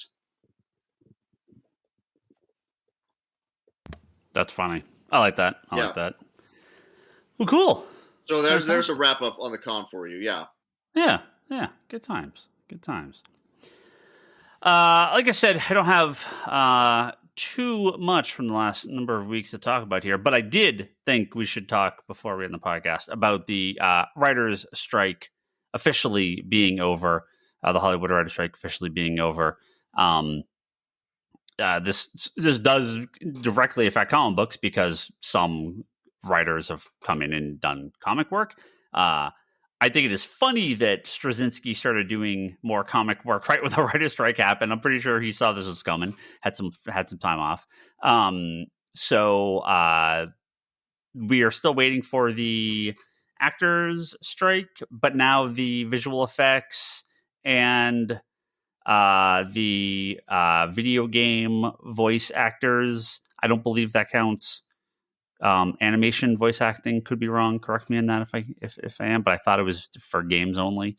That's funny. I like that. I like that. Well, cool. So there's a wrap up on the con for you. Yeah. Yeah. Good times. Like I said, I don't have too much from the last number of weeks to talk about here, but I did think we should talk before we end the podcast about the writers' strike officially being over, the Hollywood writers' strike officially being over. This does directly affect comic books because some writers have come in and done comic work. I think it is funny that Straczynski started doing more comic work right when the writer's strike happened. I'm pretty sure he saw this was coming, had some time off. So we are still waiting for the actors' strike, but now the visual effects and the video game voice actors, I don't believe that counts. Animation voice acting, could be wrong. Correct me on that if I am, but I thought it was for games only.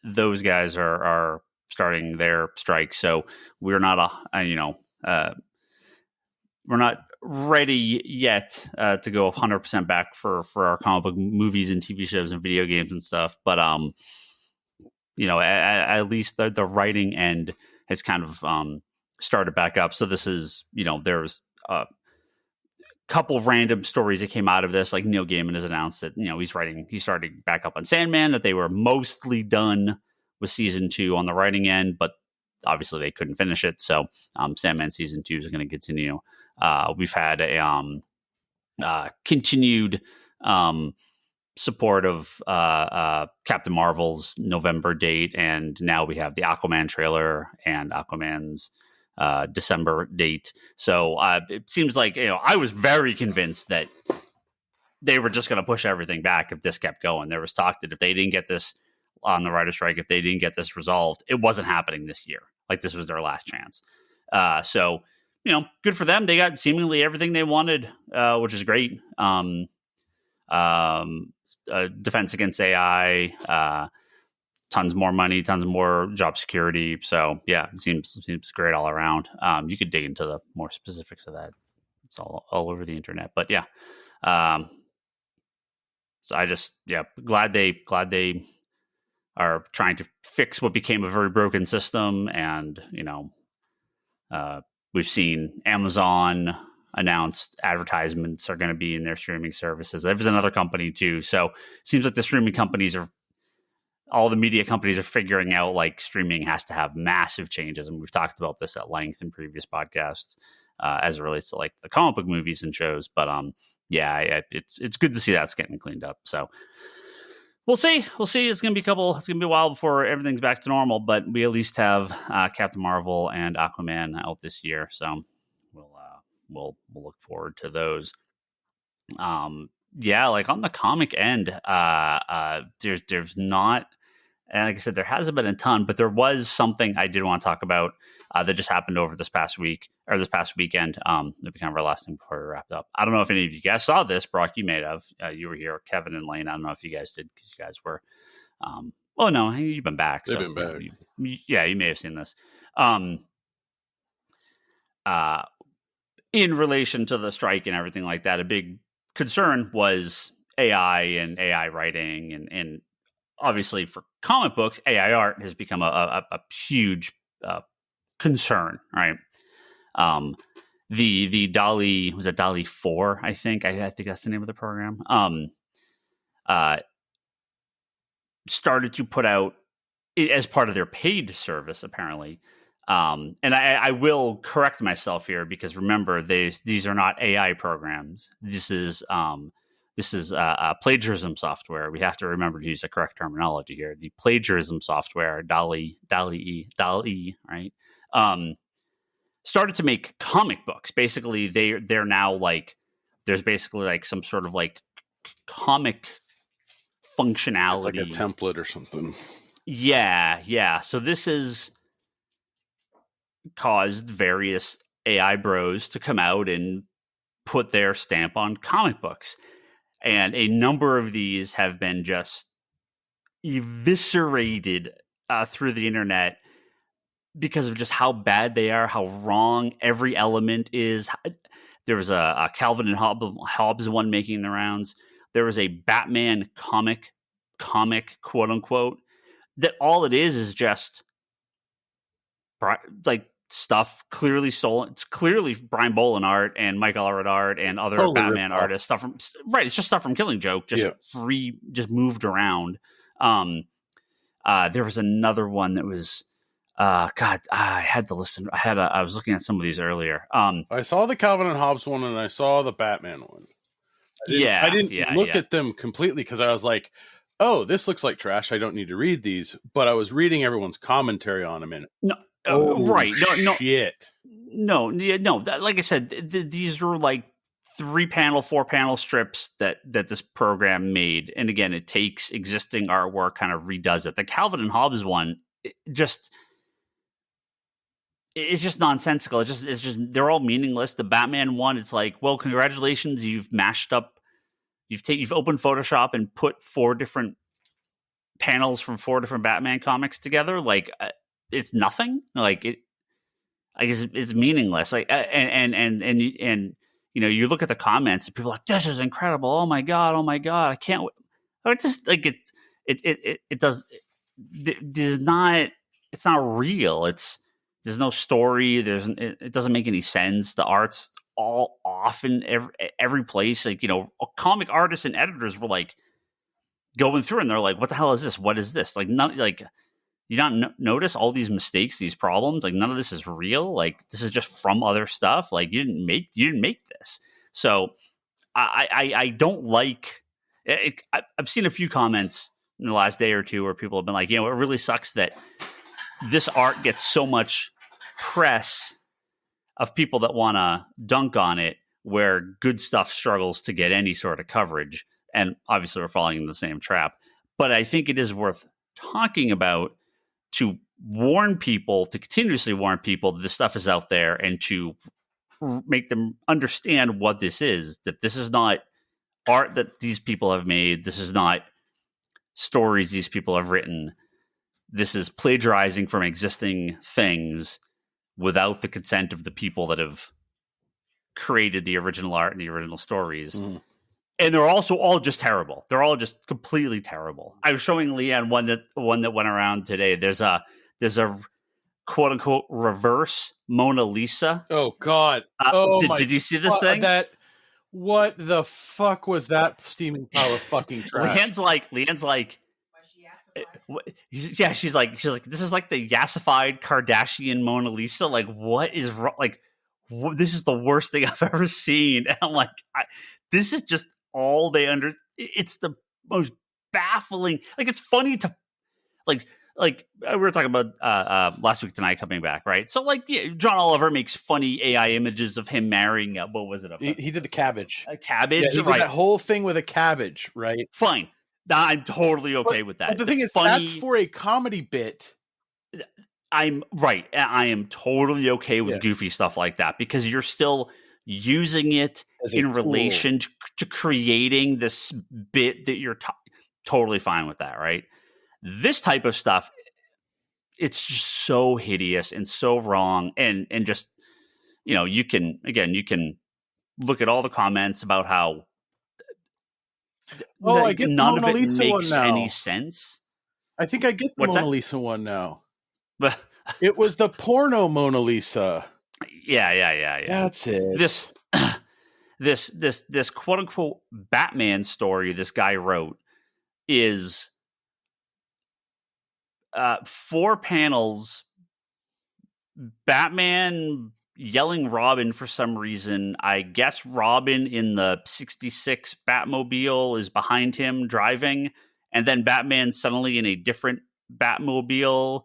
Those guys are starting their strike, so we're not we're not ready yet to go 100% back for our comic book movies and TV shows and video games and stuff. But at least the writing end has kind of started back up. So this is, there's couple of random stories that came out of this. Like Neil Gaiman has announced that, he's starting back up on Sandman, that they were mostly done with season 2 on the writing end, but obviously they couldn't finish it. So Sandman season 2 is going to continue. We've had a continued support of Captain Marvel's November date, and now we have the Aquaman trailer and Aquaman's December date. So it seems like, I was very convinced that they were just going to push everything back if this kept going. There was talk that if they didn't get this on the writer's strike, if they didn't get this resolved, it wasn't happening this year. Like this was their last chance. So, good for them. They got seemingly everything they wanted, which is great. Defense against AI, tons more money, tons more job security. So yeah, it seems great all around. You could dig into the more specifics of that. It's all over the internet, but yeah. So I just, glad they are trying to fix what became a very broken system. And, we've seen Amazon announced advertisements are going to be in their streaming services. There's another company too. So it seems like the streaming companies all the media companies are figuring out like streaming has to have massive changes. And we've talked about this at length in previous podcasts as it relates to like the comic book movies and shows. But it's good to see that's getting cleaned up. So we'll see. It's going to be a while before everything's back to normal, but we at least have Captain Marvel and Aquaman out this year. So we'll look forward to those. Like on the comic end, there's not, and like I said, there hasn't been a ton, but there was something I did want to talk about that just happened over this past week or this past weekend. That'll be kind of our last thing before we wrap up. I don't know if any of you guys saw this. Brock, you may have. You were here. Kevin and Lane, I don't know if you guys did because you guys were. Oh no, you've been back. They've been back. You may have seen this. In relation to the strike and everything like that, a big concern was AI and AI writing, and obviously for comic books, AI art has become a huge concern, right? The DALL-E, was it DALL-E 4? I think that's the name of the program. Started to put out as part of their paid service, apparently. And I will correct myself here because remember, these are not AI programs. This is plagiarism software. We have to remember to use the correct terminology here. The plagiarism software, DALL-E, right? Started to make comic books. Basically, they're now like there's basically like some sort of like comic functionality. It's like a template or something. Yeah. So this has caused various AI bros to come out and put their stamp on comic books. And a number of these have been just eviscerated through the internet because of just how bad they are, how wrong every element is. There was a Calvin and Hobbes one making the rounds. There was a Batman comic, quote unquote, that all it is just like stuff clearly stolen. It's clearly Brian Boland art and Mike Allred art and other Totally Batman artists. Stuff from It's just stuff from Killing Joke, just just moved around. There was another one that was God, I had to listen. I was looking at some of these earlier. I saw the Calvin and Hobbes one and I saw the Batman one. I didn't look at them completely because I was like, oh, this looks like trash. I don't need to read these. But I was reading everyone's commentary on them. And right. No, shit. No. Like I said, these were like 4-panel strips that this program made. And again, it takes existing artwork, kind of redoes it. The Calvin and Hobbes one, it's just nonsensical. It's just they're all meaningless. The Batman one, it's like, well, congratulations, you've mashed up. You've opened Photoshop and put 4 different panels from 4 different Batman comics together. Like it's nothing. Like it, I guess it's meaningless. Like and you look at the comments and people are like, this is incredible. Oh my god, I can't. It's just like it does not. It's not real. There's no story. It doesn't make any sense. The art's all off in every place. Like, comic artists and editors were like going through and they're like, what the hell is this? What is this? Like, you don't notice all these mistakes, these problems. Like, none of this is real. Like, this is just from other stuff. Like, you didn't make this. So I don't like it. I've seen a few comments in the last day or two where people have been like, it really sucks that this art gets so much press of people that want to dunk on it, where good stuff struggles to get any sort of coverage. And obviously we're falling in the same trap. But I think it is worth talking about to continuously warn people that this stuff is out there and to make them understand what this is, that this is not art that these people have made. This is not stories these people have written. This is plagiarizing from existing things without the consent of the people that have created the original art and the original stories. Mm. And they're also all just terrible. They're all just completely terrible. I was showing Leanne one that went around today. There's a quote unquote reverse Mona Lisa. Oh God! Did you see this thing? What the fuck was that steaming pile of fucking trash? Leanne's like. Yeah, she's like, this is like the yassified Kardashian Mona Lisa. Like, what is wrong? Like, this is the worst thing I've ever seen. And I'm like, this is just all they it's the most baffling. Like, it's funny to like we were talking about last week tonight coming back, right? So like, John Oliver makes funny AI images of him marrying what was it? He did the cabbage. A cabbage, yeah, he did that whole thing with a cabbage, right? Fine. I'm totally okay with that. But the thing is, funny. That's for a comedy bit. I'm right. I am totally okay with goofy stuff like that because you're still using it in relation to creating this bit that you're totally fine with that, right? This type of stuff, it's just so hideous and so wrong. And just, you can look at all the comments about how I get none the Mona of it Lisa makes one now. any sense. I think I get the What's Mona that? Lisa one now. It was the porno Mona Lisa. Yeah. That's it. This quote unquote Batman story this guy wrote is 4 panels, Batman yelling Robin for some reason. I guess Robin in the 66 Batmobile is behind him driving, and then Batman suddenly in a different Batmobile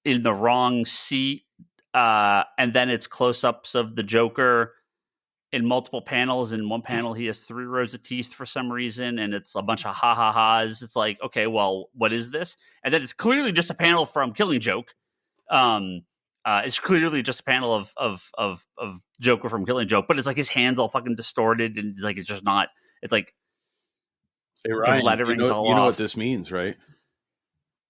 in the wrong seat, and then it's close-ups of the Joker in multiple panels. In one panel, he has 3 rows of teeth for some reason, and it's a bunch of ha-ha-has. It's like, okay, well, what is this? And then it's clearly just a panel from Killing Joke. It's clearly just a panel of Joker from Killing Joke, but it's like his hands all fucking distorted, and it's like it's just not. It's like hey, Ryan, the lettering's all you know off. what this means, right?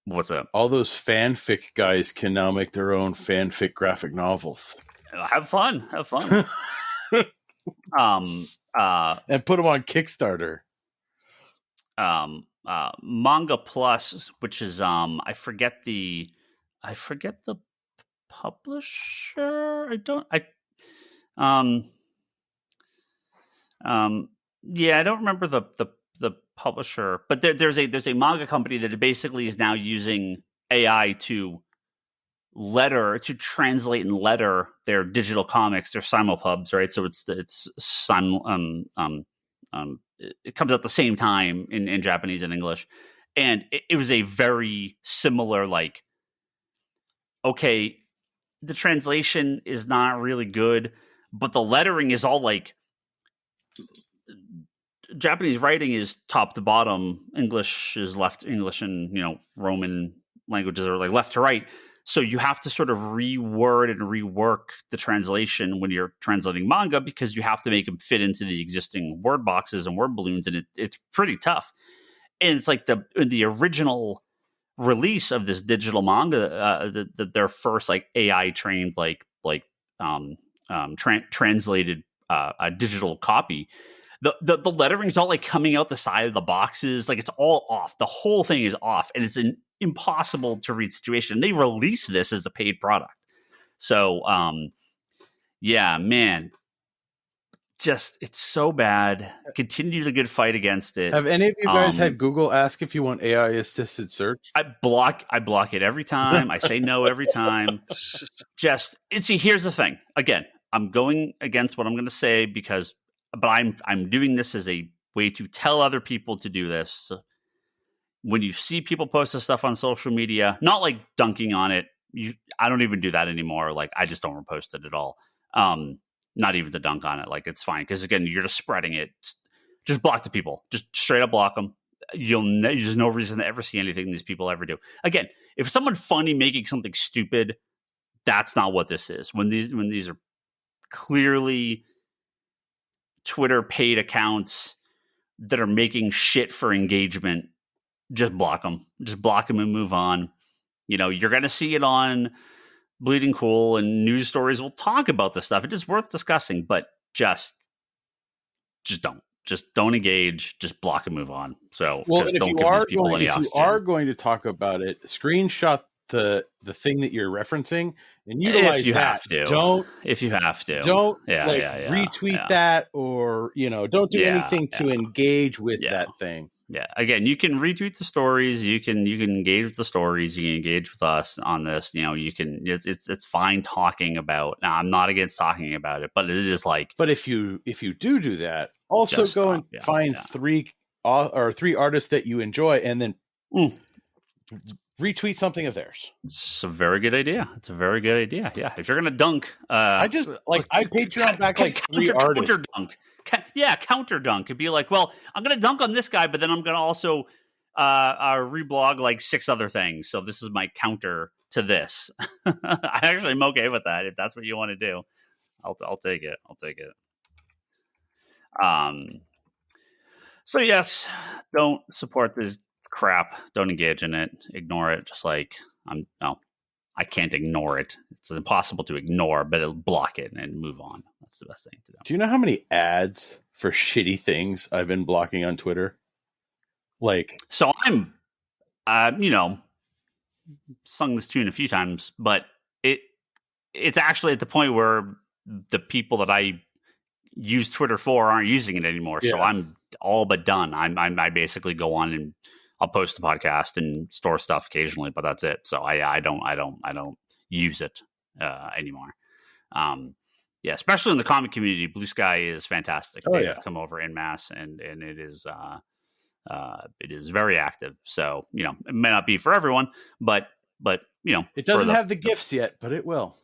What's up? All those fanfic guys can now make their own fanfic graphic novels. Have fun. And put them on Kickstarter. Manga Plus, which is I forget the publisher. I don't remember the publisher, but there's a manga company that basically is now using AI to translate and letter their digital comics, their simulpubs, right? So it comes out at the same time in Japanese and English, and it was a very similar, like, okay, the translation is not really good, but the lettering is all like Japanese writing is top to bottom. English is left. English and Roman languages are like left to right. So you have to sort of reword and rework the translation when you're translating manga, because you have to make them fit into the existing word boxes and word balloons, and it's pretty tough. And it's like the original release of this digital manga, their first like AI trained translated digital copy. The lettering's all like coming out the side of the boxes, like it's all off. The whole thing is off, and it's an impossible to read situation. They release this as a paid product, so yeah, man, just it's so bad. Continue the good fight against it. Have any of you guys had Google ask if you want AI assisted search? I block it every time. I say no every time. See, here's the thing. Again, I'm going against what I'm going to say but I'm doing this as a way to tell other people to do this. So when you see people post this stuff on social media, not like dunking on it, I don't even do that anymore. Like, I just don't repost it at all. Not even to dunk on it. Like, it's fine, because again, you're just spreading it. Just block the people. Just straight up block them. There's no reason to ever see anything these people ever do. Again, if someone funny making something stupid, that's not what this is. When these are clearly Twitter paid accounts that are making shit for engagement, just block them. Just block them and move on. You're going to see it on Bleeding Cool, and news stories will talk about this stuff. It is worth discussing, but just don't engage. Just block and move on. So, well, and if you are going to talk about it, screenshot the thing that you're referencing and utilize that. If you have to, don't retweet that, or don't do anything to engage with that thing. Yeah. Again, you can retweet the stories. You can engage with the stories. You can engage with us on this. You can. It's fine talking about. Now, I'm not against talking about it, but it is like. But if you do that, also go and find 3 artists that you enjoy, and then retweet something of theirs. It's a very good idea. Yeah. If you're gonna dunk, I Patreon back like 3 artists. Counter dunk. Counter dunk. It'd be like, well, I'm gonna dunk on this guy, but then I'm gonna also reblog like 6 other things. So this is my counter to this. I actually am okay with that if that's what you want to do. I'll take it. So yes, don't support this crap. Don't engage in it. Ignore it. Just like I can't ignore it. It's impossible to ignore, but it'll block it and move on. That's the best thing to do. Do you know how many ads for shitty things I've been blocking on Twitter? So I'm, sung this tune a few times, but it's actually at the point where the people that I use Twitter for aren't using it anymore. Yeah. So I'm all but done. I basically go on and I'll post the podcast and store stuff occasionally, but that's it. So I don't use it anymore. Yeah, especially in the comic community, Blue Sky is fantastic. Oh, They yeah. have come over en masse, and it is very active. So it may not be for everyone, but It doesn't have the gifts yet, but it will.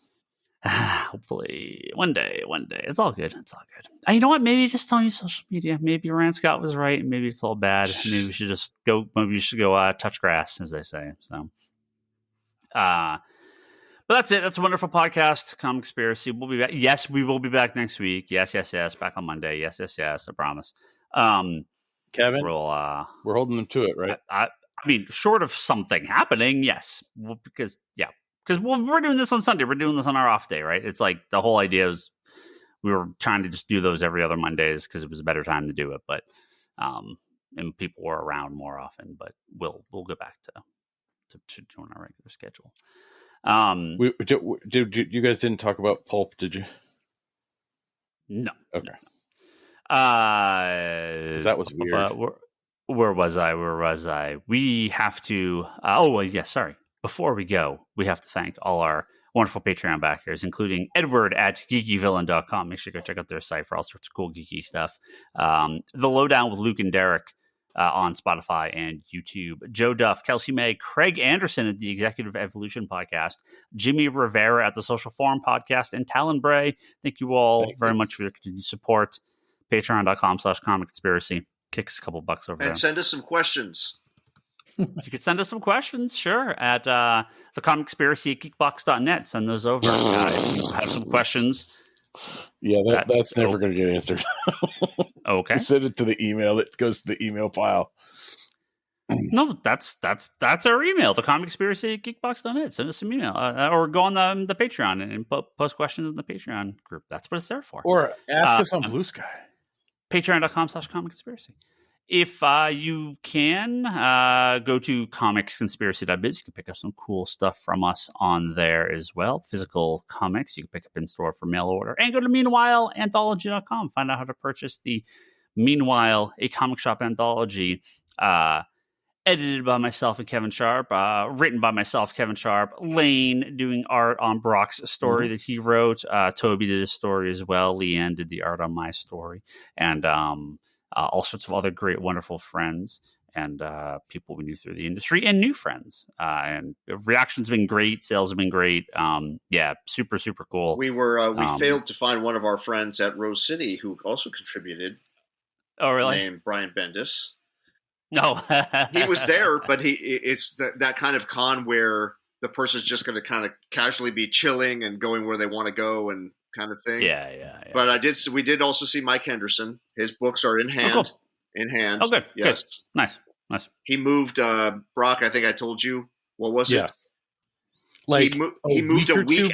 Hopefully one day. It's all good. And you know what? Maybe just don't use social media. Maybe Ryan Scott was right. Maybe it's all bad. Maybe we should just go. Maybe you should go touch grass, as they say. So, but that's it. That's a wonderful podcast. Comic Conspiracy. We'll be back. Yes, we will be back next week. Yes. Back on Monday. Yes. I promise. Kevin, we're holding them to it, right? I mean, short of something happening, yes. Well, because we're doing this on Sunday. We're doing this on our off day, right? It's like the whole idea is we were trying to just do those every other Mondays because it was a better time to do it. But and people were around more often. But we'll go back to doing our regular schedule. You guys didn't talk about Pulp, did you? No. Okay. That was weird. Where was I? We have to. Sorry. Before we go, we have to thank all our wonderful Patreon backers, including Edward at geekyvillain.com. Make sure you go check out their site for all sorts of cool geeky stuff. The Lowdown with Luke and Derek on Spotify and YouTube. Joe Duff, Kelsey May, Craig Anderson at the Executive Evolution Podcast, Jimmy Rivera at the Social Forum Podcast, and Talon Bray. Thank you all very much for your continued support. Patreon.com/Comic Conspiracy. Kick us a couple bucks over there. And send us some questions. You could send us some questions, sure, at the Comic Conspiracy at geekbox.net. Send those over. If you have some questions. Yeah, that's never going to get answered. Okay. Send it to the email. It goes to the email file. No, that's our email, the Comic Conspiracy at geekbox.net. Send us some email. Or go on the Patreon and post questions in the Patreon group. That's what it's there for. Or ask us on Blue Sky. Patreon.com/Comic Conspiracy. If you can, go to comicsconspiracy.biz. You can pick up some cool stuff from us on there as well. Physical comics you can pick up in store for mail order. And go to meanwhileanthology.com. Find out how to purchase the Meanwhile, a comic shop anthology edited by myself and Kevin Sharp, written by myself, Kevin Sharp, Lane doing art on Brock's story that he wrote. Toby did his story as well. Leanne did the art on my story. And all sorts of other great, wonderful friends and people we knew through the industry and new friends. And the reaction's been great. Sales have been great. Super, super cool. We failed to find one of our friends at Rose City who also contributed. Oh, really? Named Brian Bendis. No, he was there, but it's that kind of con where the person's just going to kind of casually be chilling and going where they want to go and kind of thing. Yeah. But we did also see Mike Henderson. His books are in hand. Oh, cool. In hand. Oh, good. Yes. Good. Nice. He moved Brock. I think I told you. What was it? Like he moved a week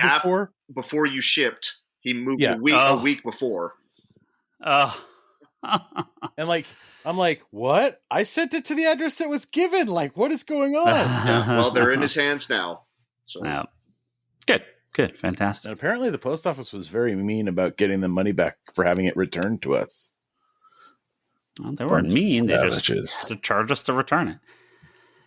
before you shipped. He moved a week before. And I'm like, what? I sent it to the address that was given. Like, what is going on? Well, they're in his hands now. So. Yeah. Good. Fantastic. And apparently the post office was very mean about getting the money back for having it returned to us. Well, they weren't mean. They just to charge us to return it.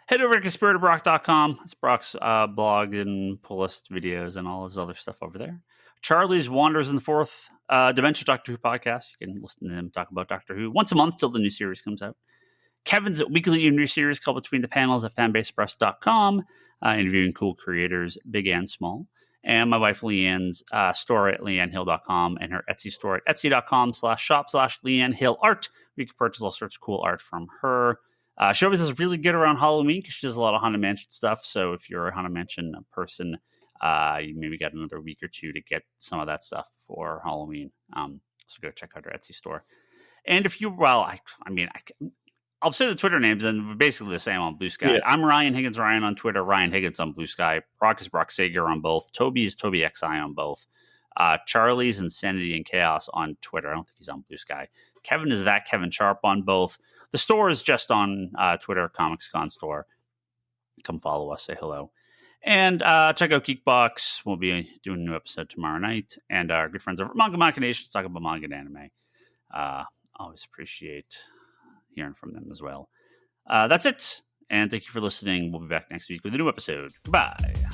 Head over to conspiratobrock.com. It's Brock's blog and pull list videos and all his other stuff over there. Charlie's Wanders in the Fourth Dimension Doctor Who podcast. You can listen to him talk about Doctor Who once a month till the new series comes out. Kevin's weekly new series called Between the Panels at fanbasepress.com, interviewing cool creators, big and small. And my wife Leanne's store at leannehill.com and her Etsy store at etsy.com/shop/leannehill.art. We can purchase all sorts of cool art from her. She always does really good around Halloween because she does a lot of Haunted Mansion stuff. So if you're a Haunted Mansion person, you maybe got another week or two to get some of that stuff for Halloween. So go check out her Etsy store. And if you, I'll say the Twitter names and we're basically the same on Blue Sky. Yeah. I'm Ryan Higgins, Ryan on Twitter, Ryan Higgins on Blue Sky. Brock is Brock Sager on both. Toby is Toby XI on both. Charlie's Insanity and Chaos on Twitter. I don't think he's on Blue Sky. Kevin is that Kevin Sharp on both. The store is just on Twitter, ComicsCon store. Come follow us, say hello. And check out Geekbox. We'll be doing a new episode tomorrow night. And our good friends over at Manga Machinations talk about manga and anime. Always appreciate hearing from them as well. That's it. And thank you for listening. We'll be back next week with a new episode. Goodbye.